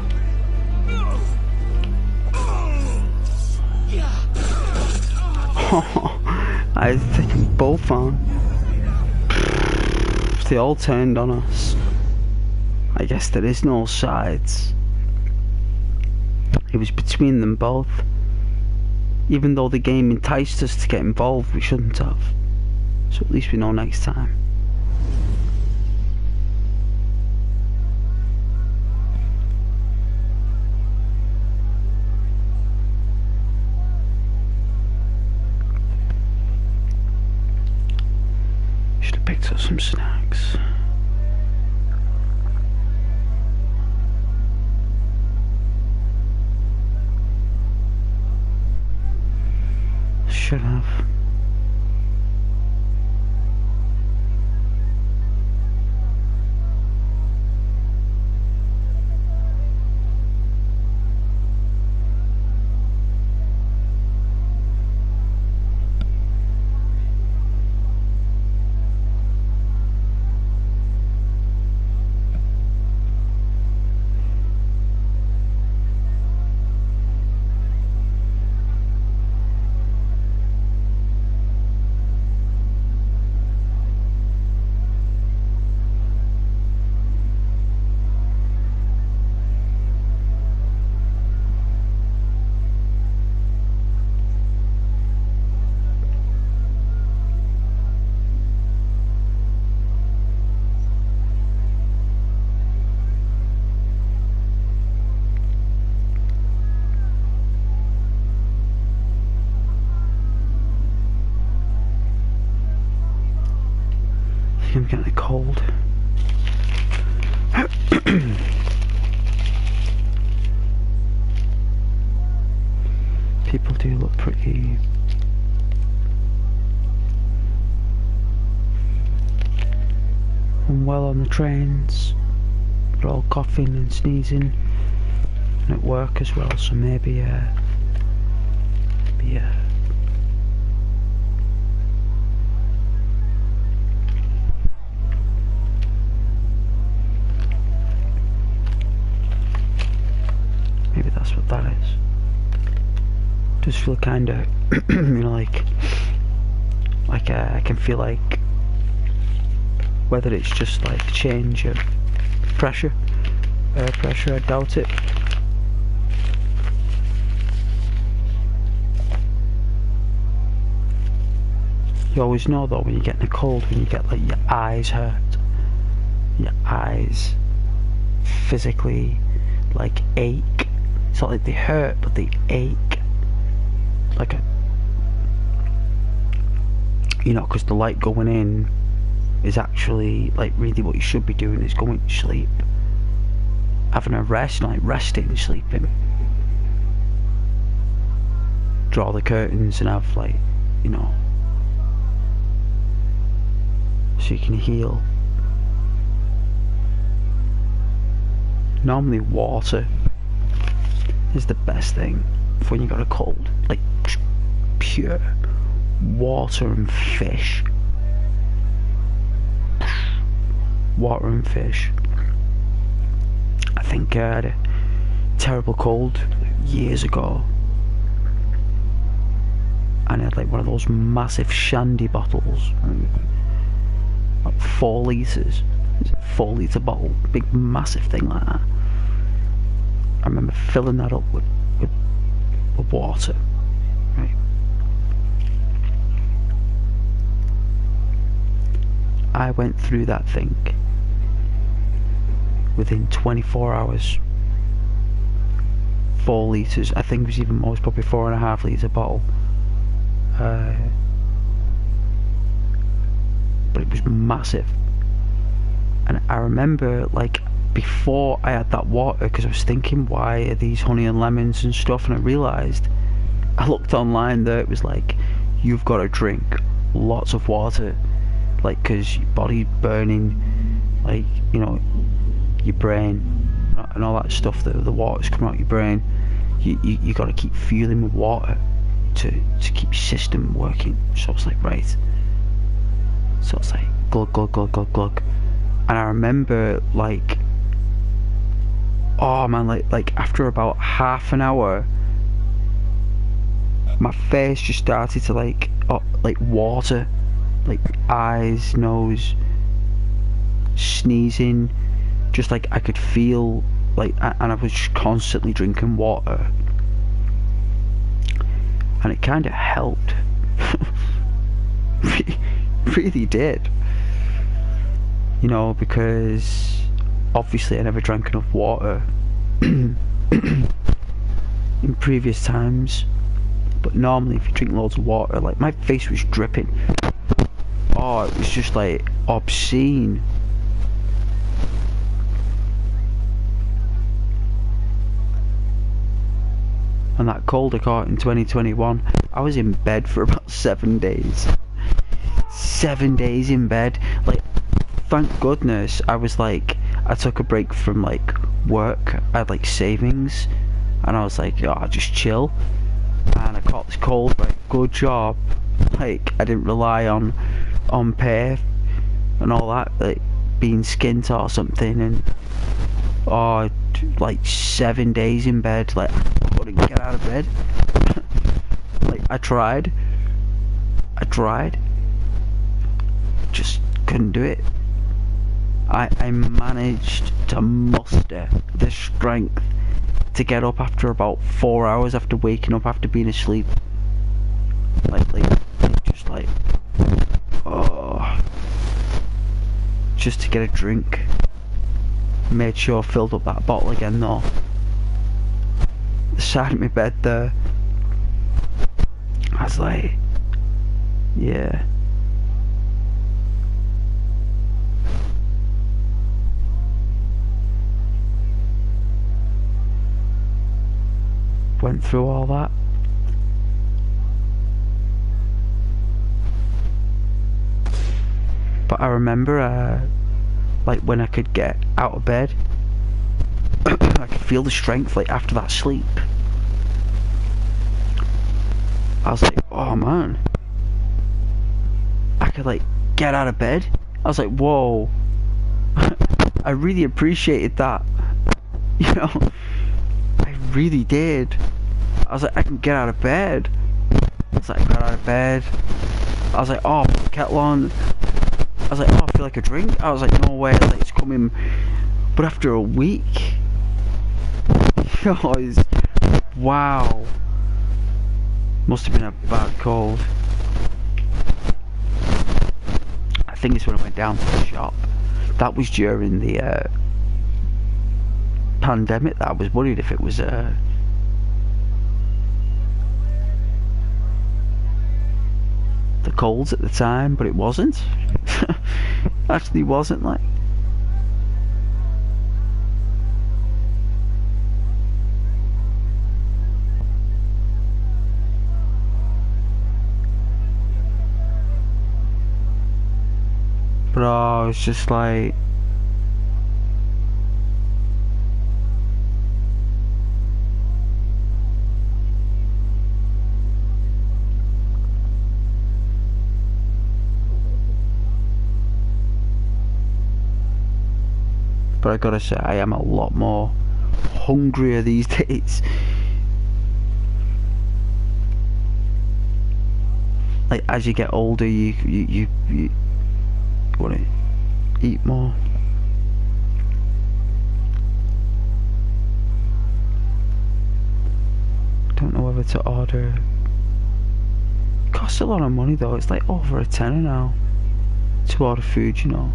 I think both on. They all turned on us. I guess there is no sides. It was between them both. Even though the game enticed us to get involved, we shouldn't have. So at least we know next time. Should have picked up some snacks. Should have. I'm getting cold. People do look pretty unwell on the trains. They're all coughing and sneezing, and at work as well. So maybe maybe that's what that is. Just feel kind of, you know, like I can feel like whether it's just like change of pressure, air pressure. I doubt it. You always know though when you're getting a cold, when you get like your eyes hurt, your eyes physically like ache. It's not like they hurt, but they ache. Like a, you know, because the light going in is actually like really what you should be doing is going to sleep, having a rest, like resting, sleeping. Draw the curtains and have like, you know, so you can heal. Normally water is the best thing for when you got a cold, like pure water and fish. Water and fish. I think I had a terrible cold years ago, and I had like one of those massive shandy bottles, like 4 litres. It's a 4 litre bottle, big massive thing like that. I remember filling that up with water, right? I went through that thing within 24 hours. 4 litres, I think it was even more, it was probably 4.5 litre bottle. But it was massive. And I remember, like, before I had that water, because I was thinking, why are these honey and lemons and stuff, and I realised, I looked online there, it was like, you've got to drink lots of water, like, because your body's burning, like, you know, your brain, and all that stuff, the water's coming out your brain, you got to keep fueling with water to keep your system working. So it's like, right, so it's like, glug, glug, glug, glug, glug. And I remember, like, oh man, like after about half an hour, my face just started to like water, like eyes, nose, sneezing, just like I could feel like, and I was just constantly drinking water, and it kind of helped. Really did. You know, because obviously I never drank enough water in previous times, but normally if you drink loads of water, like my face was dripping. Oh, it was just like obscene. And that cold I caught in 2021, I was in bed for about 7 days. 7 days in bed. Like, thank goodness I was like, I took a break from like work. I had like savings, and I was like, oh, I'll just chill. And I caught this cold, right? Good job. Like, I didn't rely on pay and all that, like being skint or something. And oh, like 7 days in bed, like I couldn't get out of bed. Like I tried, just couldn't do it. I managed to muster the strength to get up after about 4 hours after waking up after being asleep. Like just like, oh, just to get a drink. Made sure I filled up that bottle again though. The side of my bed there, I was like, yeah. Went through all that. But I remember, like when I could get out of bed, I could feel the strength like after that sleep. I was like, oh man, I could like get out of bed. I was like, whoa. I really appreciated that, you know. I really did. I was like, I can get out of bed. I was like, I got out of bed. I was like, oh, put the kettle on. I was like, oh, I feel like a drink. I was like, no way, like, it's coming. But after a week, guys, wow. Must have been a bad cold. I think it's when I went down to the shop. That was during the pandemic that I was worried if it was the colds at the time, but it wasn't. Actually wasn't, like. But oh, it's just like, but I gotta say, I am a lot more hungrier these days. like as you get older, you want to eat more. Don't know whether to order. It costs a lot of money though. It's like over a tenner now to order food, you know.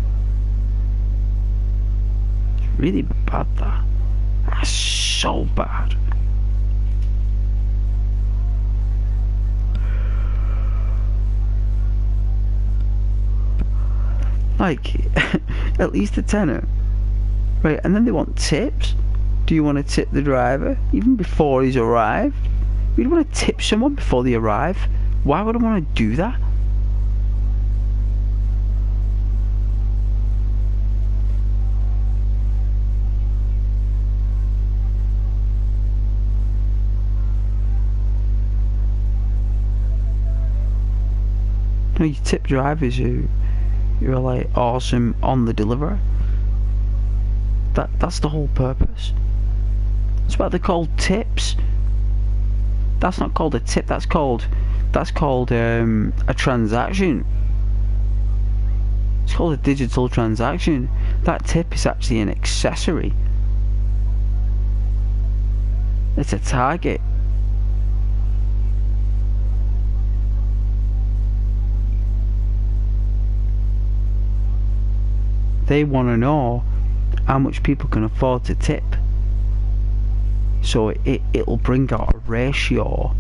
It's really bad, that. That's so bad. Like, at least a tenner. Right, and then they want tips. Do you want to tip the driver even before he's arrived? You don't want to tip someone before they arrive. Why would I want to do that? No, you tip drivers who are like awesome on the delivery. That's the whole purpose. That's why they're called tips. That's not called a tip. That's called a transaction. It's called a digital transaction. That tip is actually an accessory. It's a target. They want to know how much people can afford to tip. So it'll bring out a ratio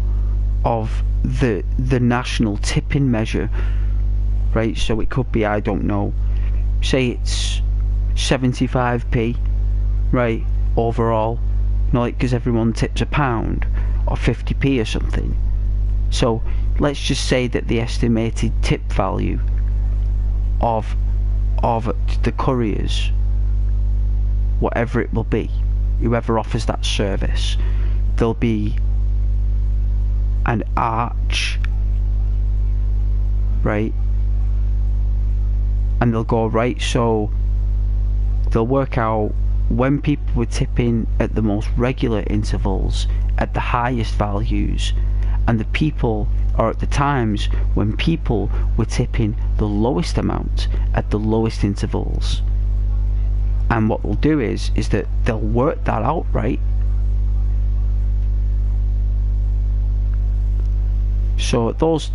of the national tipping measure, right? So it could be, I don't know, say it's 75p, right, overall, you know, like, because everyone tips £1 or 50p or something. So let's just say that the estimated tip value of the couriers, whatever it will be, whoever offers that service, there'll be an arch, right? And they'll go, right, so they'll work out when people were tipping at the most regular intervals at the highest values, and the people, or at the times when people were tipping the lowest amount at the lowest intervals. And what they'll do is that they'll work that out, right? So at those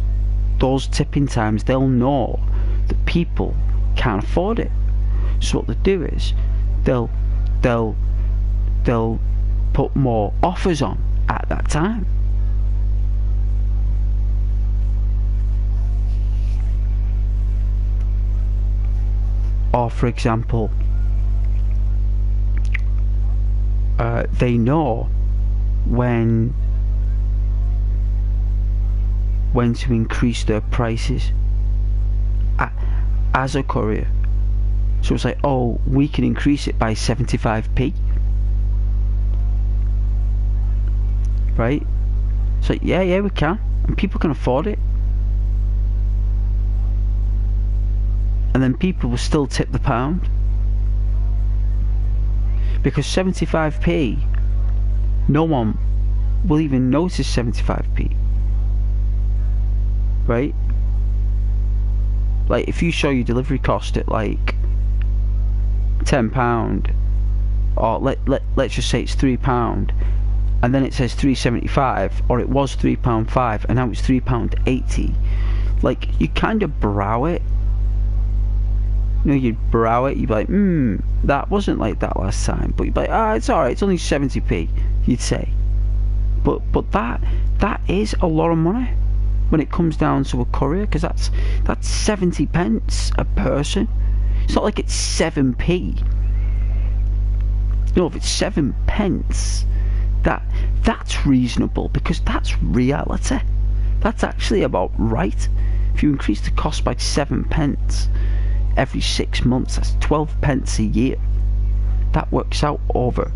tipping times, they'll know that people can't afford it. So what they'll do is they'll put more offers on at that time. Or for example, they know when to increase their prices as a courier. So it's like, oh, we can increase it by 75p, right? It's like, yeah, we can, and people can afford it. And then people will still tip the £1, because 75p, no one will even notice 75p, right? Like, if you show your delivery cost at like £10, or let's just say it's £3, and then it says £3.75, or it was £3.5 and now it's £3.80, like, you kind of brow it. You know, you'd brow it, you'd be like, that wasn't like that last time. But you'd be like, it's alright, it's only 70p, you'd say. But that is a lot of money when it comes down to a courier, because that's 70 pence a person. It's not like it's 7p. You know, if it's 7 pence, that's reasonable, because that's reality. That's actually about right. If you increase the cost by 7 pence every 6 months, that's 12 pence a year. That works out over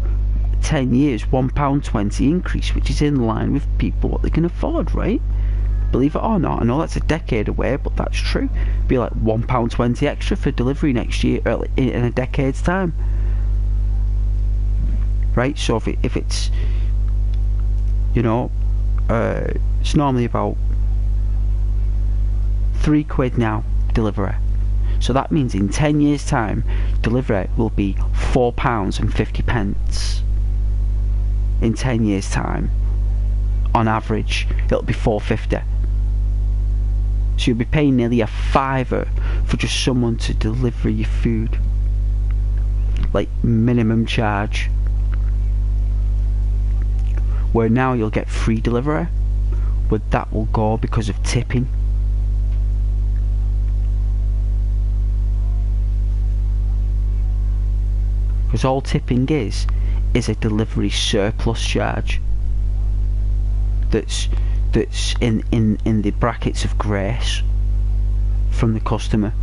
10 years, £1.20 increase, which is in line with people what they can afford, right? Believe it or not, I know that's a decade away, but that's true. It'd be like £1.20 extra for delivery next year, in a decade's time, right? So if it's, you know, it's normally about £3 now, delivery. So that means in 10 years time, delivery will be £4.50. In 10 years time, on average, it'll be £4.50. So you'll be paying nearly a fiver for just someone to deliver your food. Like minimum charge. Where now you'll get free delivery, but that will go because of tipping. Because all tipping is a delivery surplus charge that's in the brackets of grace from the customer.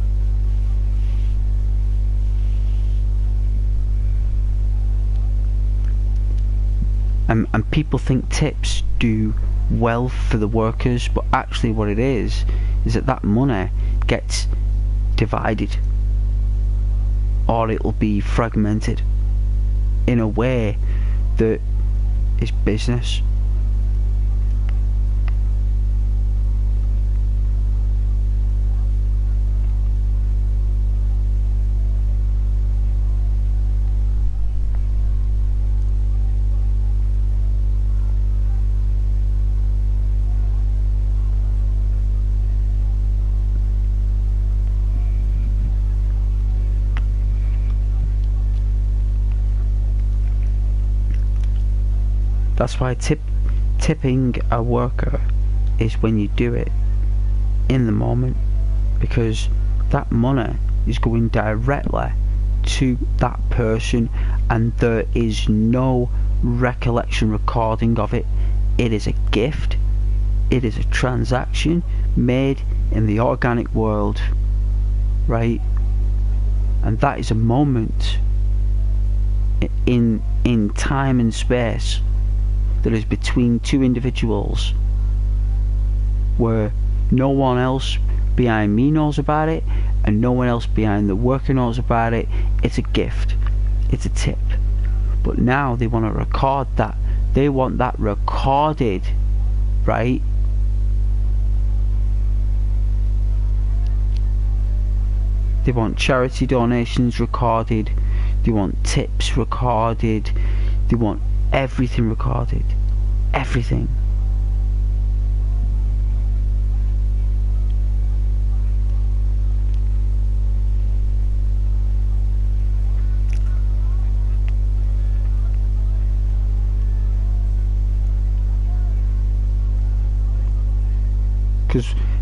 And people think tips do well for the workers, but actually what it is that money gets divided, or it'll be fragmented in a way that is business. That's why tipping a worker is when you do it in the moment, because that money is going directly to that person and there is no recollection recording of it. It is a gift. It is a transaction made in the organic world, right? And that is a moment in time and space that is between two individuals where no one else behind me knows about it and no one else behind the worker knows about it. It's a gift, it's a tip. But now they want to record that. They want that recorded, right? They want charity donations recorded, they want tips recorded, they want everything recorded. Everything.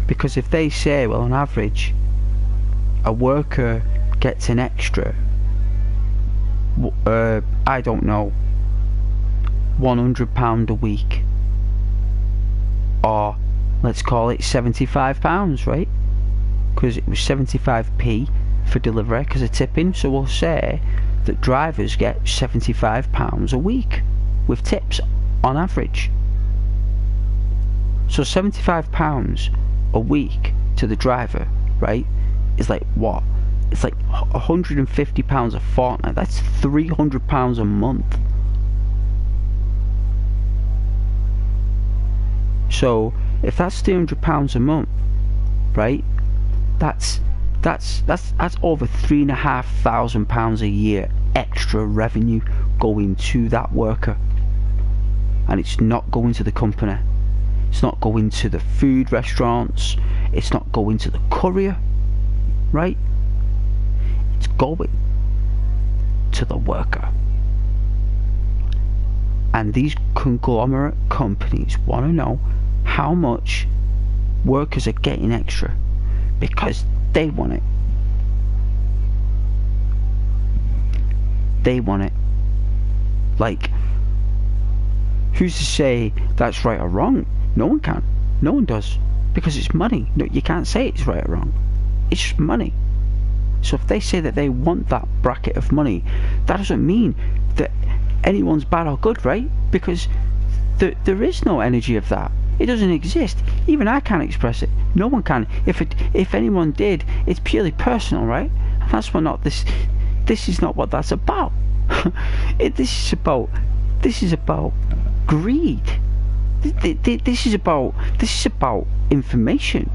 Because if they say, well, on average a worker gets an extra I don't know, £100 a week, or let's call it £75, right? Because it was 75p for delivery because of tipping. So we'll say that drivers get £75 a week with tips on average. So £75 a week to the driver, right, is like what? It's like £150 a fortnight. That's £300 a month. So if that's £300 a month, right, that's over £3,500 a year extra revenue going to that worker, and it's not going to the company. It's not going to the food restaurants. It's not going to the courier, right? It's going to the worker. And these conglomerate companies want to know how much workers are getting extra because they want it. They want it. Like, who's to say that's right or wrong? No one can. No one does. Because it's money. No, you can't say it's right or wrong. It's just money. So if they say that they want that bracket of money, that doesn't mean that anyone's bad or good, right? Because there is no energy of that. It doesn't exist. Even I can't express it. No one can. If anyone did, it's purely personal, right? And that's what not this. This is not what that's about. This is about greed. This is about information.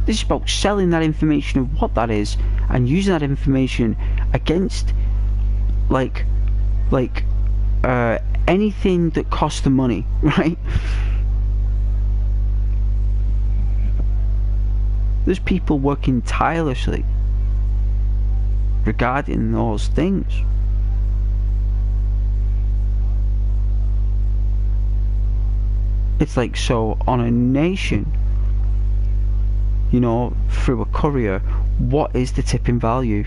This is about selling that information of what that is and using that information against anything that costs the money, right? There's people working tirelessly regarding those things. It's like, so on a nation, you know, through a courier, what is the tipping value?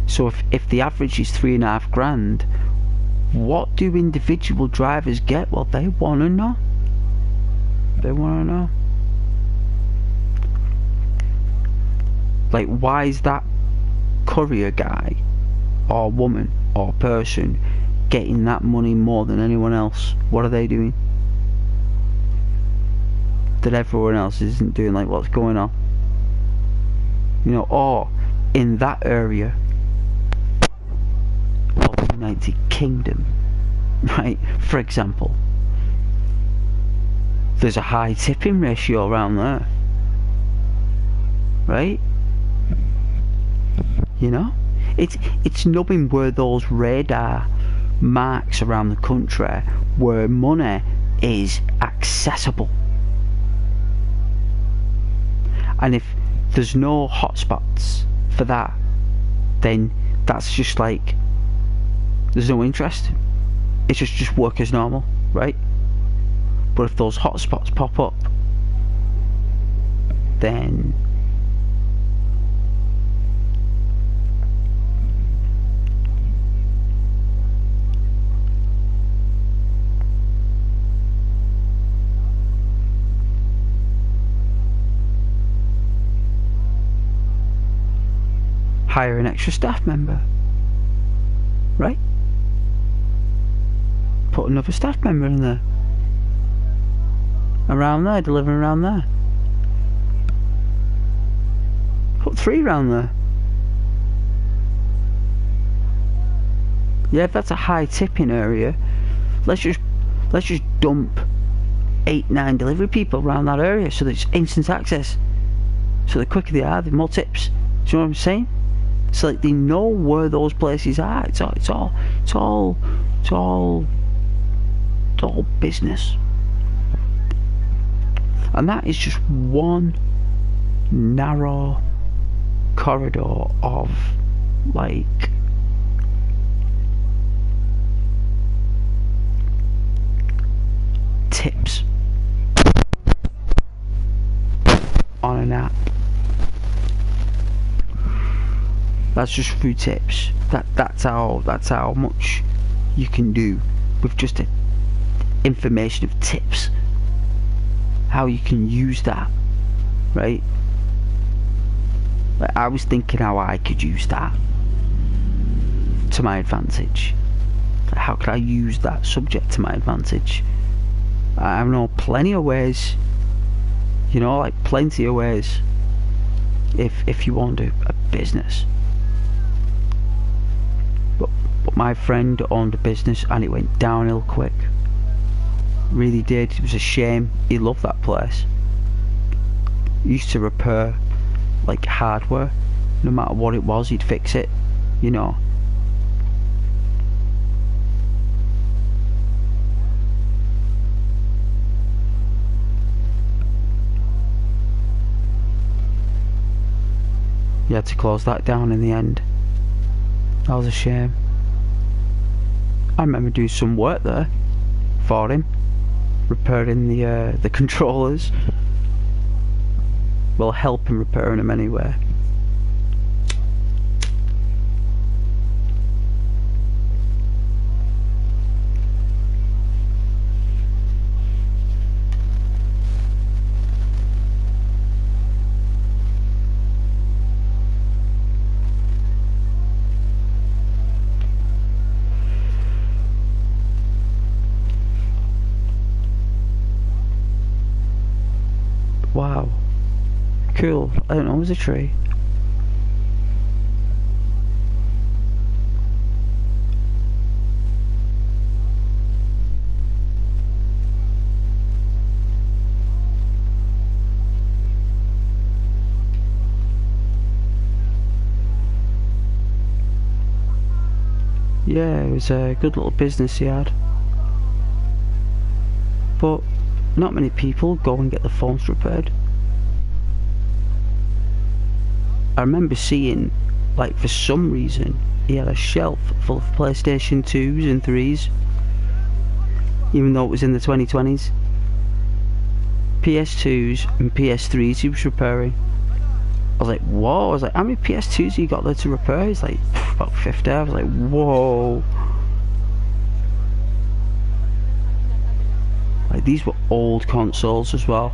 So if the average is £3.5 grand, what do individual drivers get? Well, they want to know. They want to know. Like, why is that courier guy or woman or person getting that money more than anyone else? What are they doing that everyone else isn't doing? Like, what's going on? You know, or in that area of the United Kingdom, right, for example, there's a high tipping ratio around there, right? You know, it's knowing where those radar marks around the country where money is accessible, and if there's no hotspots for that, then that's just like, there's no interest. It's just work as normal, right? But if those hotspots pop up, then hire an extra staff member, right? Put another staff member in there, around there, delivering around there. Put 3 around there. Yeah, if that's a high tipping area, let's just dump 8-9 delivery people around that area, so there's instant access. So the quicker they are, the more tips. Do you know what I'm saying? So like, they know where those places are. It's all business. And that is just one narrow corridor of like tips on an app. That's just through tips. That's how much you can do with just a information of tips. How you can use that, right? Like, I was thinking how I could use that to my advantage. Like, how could I use that subject to my advantage? I know plenty of ways. You know, like plenty of ways. If you want to do a business. But my friend owned a business and it went downhill quick. Really did. It was a shame. He loved that place. He used to repair like hardware. No matter what it was, he'd fix it. You know. He had to close that down in the end. That was a shame. I remember doing some work there for him, repairing the controllers. Well, helping repairing them anyway. Wow. Cool. I don't know, it was a tree. Yeah, it was a good little business he had. But not many people go and get the phones repaired. I remember seeing, like, for some reason, he had a shelf full of PlayStation 2s and 3s, even though it was in the 2020s. PS2s and PS3s he was repairing. I was like, whoa. I was like, how many PS2s have you got there to repair? He's like, about 50. I was like, whoa. Like, these were old consoles as well.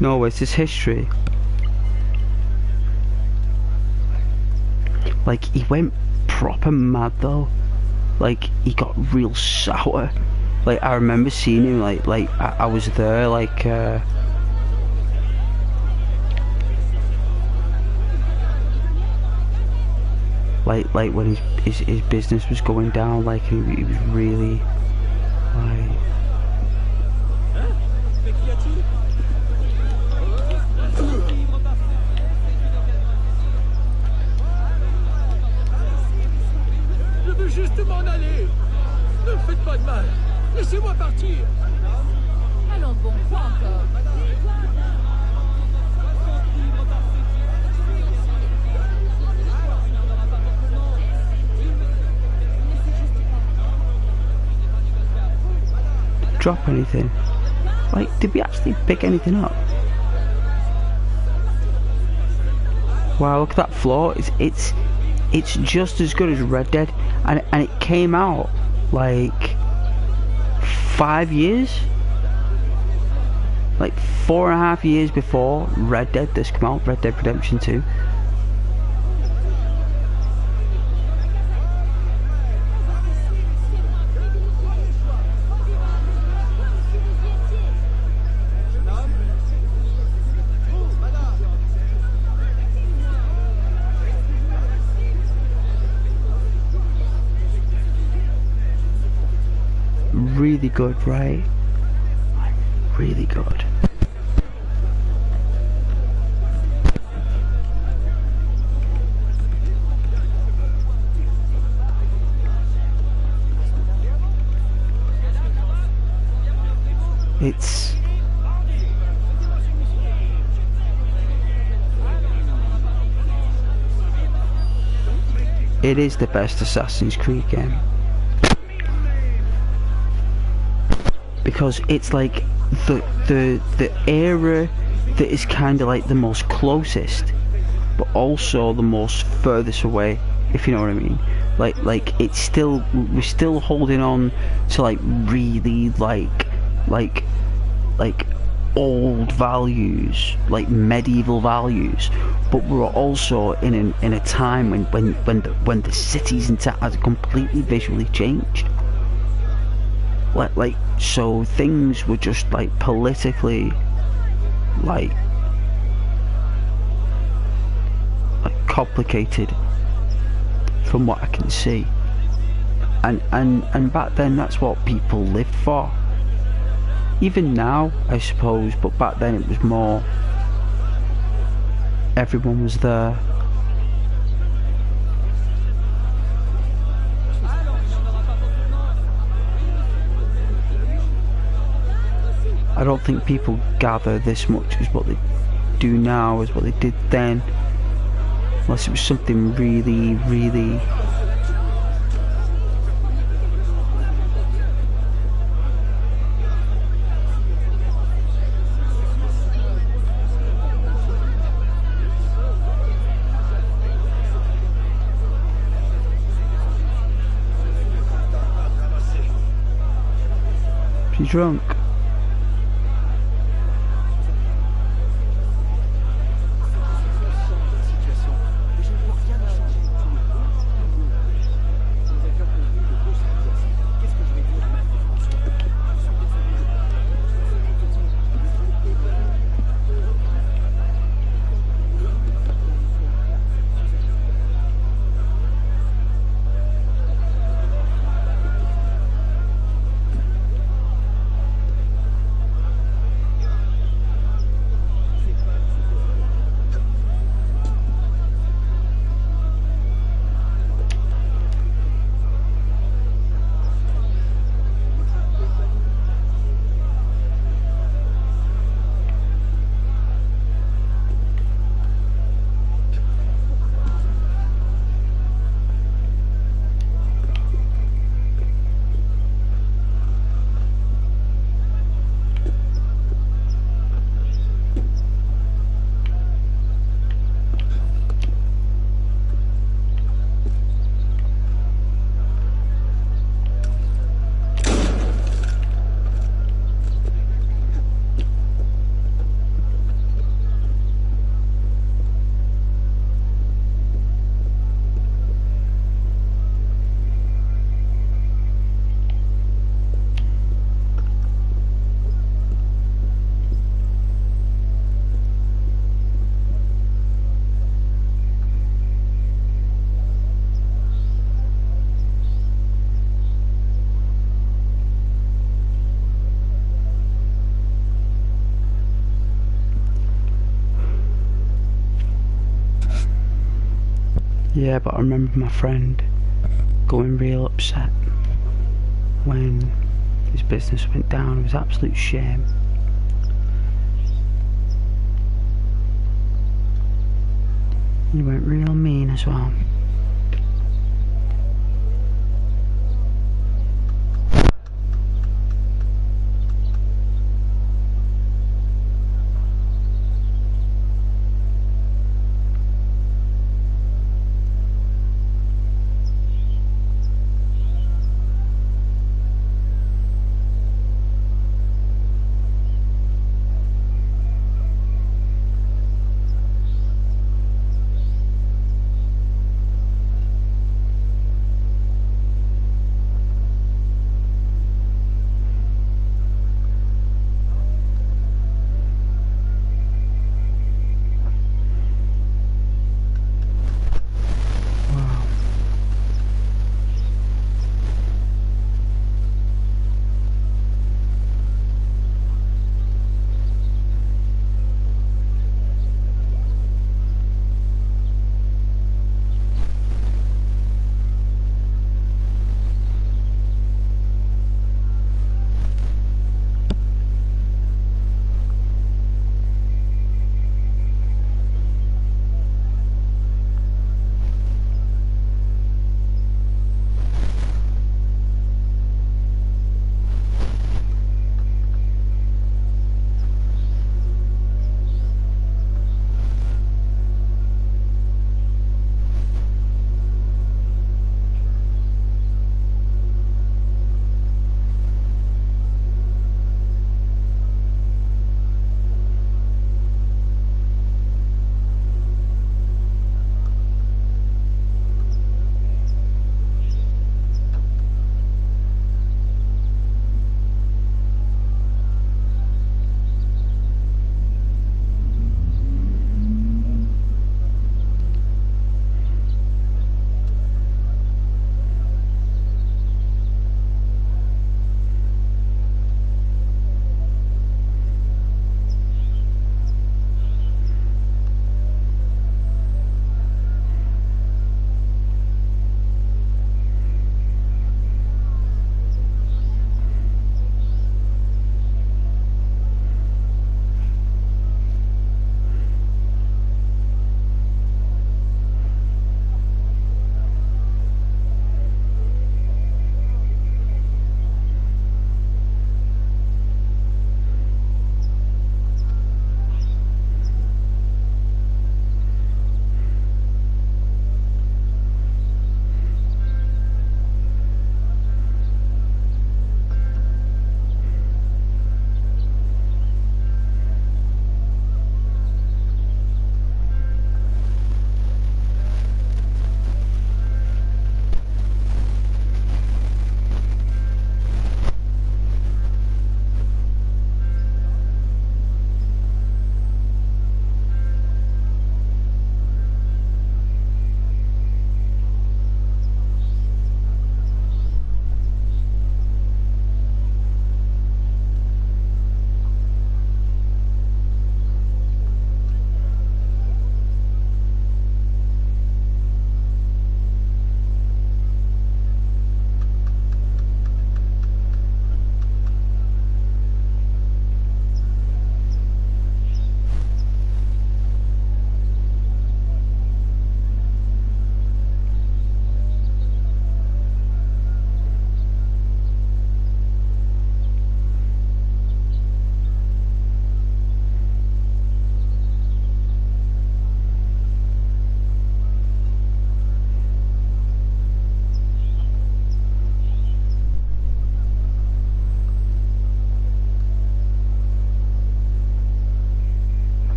No, it's his history. Like, he went proper mad though. Like, he got real sour. Like, I remember seeing him, like I was there, like when his business was going down, like, he was really, like... Je veux juste m'en aller. Ne me faites pas de mal. Laissez-moi partir. Allons bon, quoi encore? Drop anything? Like, did we actually pick anything up? Wow, look at that floor. It's just as good as Red Dead, and it came out like 5 years, like 4.5 years before Red Dead this came out, Red Dead Redemption 2. Really good, right? Really good. It is the best Assassin's Creed game. Because it's like the era that is kind of like the most closest, but also the most furthest away, if you know what I mean. Like it's still, we're still holding on to like really like old values, like medieval values, but we're also in a time when the cities and towns are completely visually changed. Like so things were just like politically like complicated from what I can see, and back then that's what people lived for. Even now I suppose, but back then it was more everyone was there. I don't think people gather this much as what they do now as what they did then, unless it was something really, really She's drunk. Yeah, but I remember my friend going real upset when his business went down. It was an absolute shame. He went real mean as well.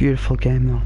Beautiful game though.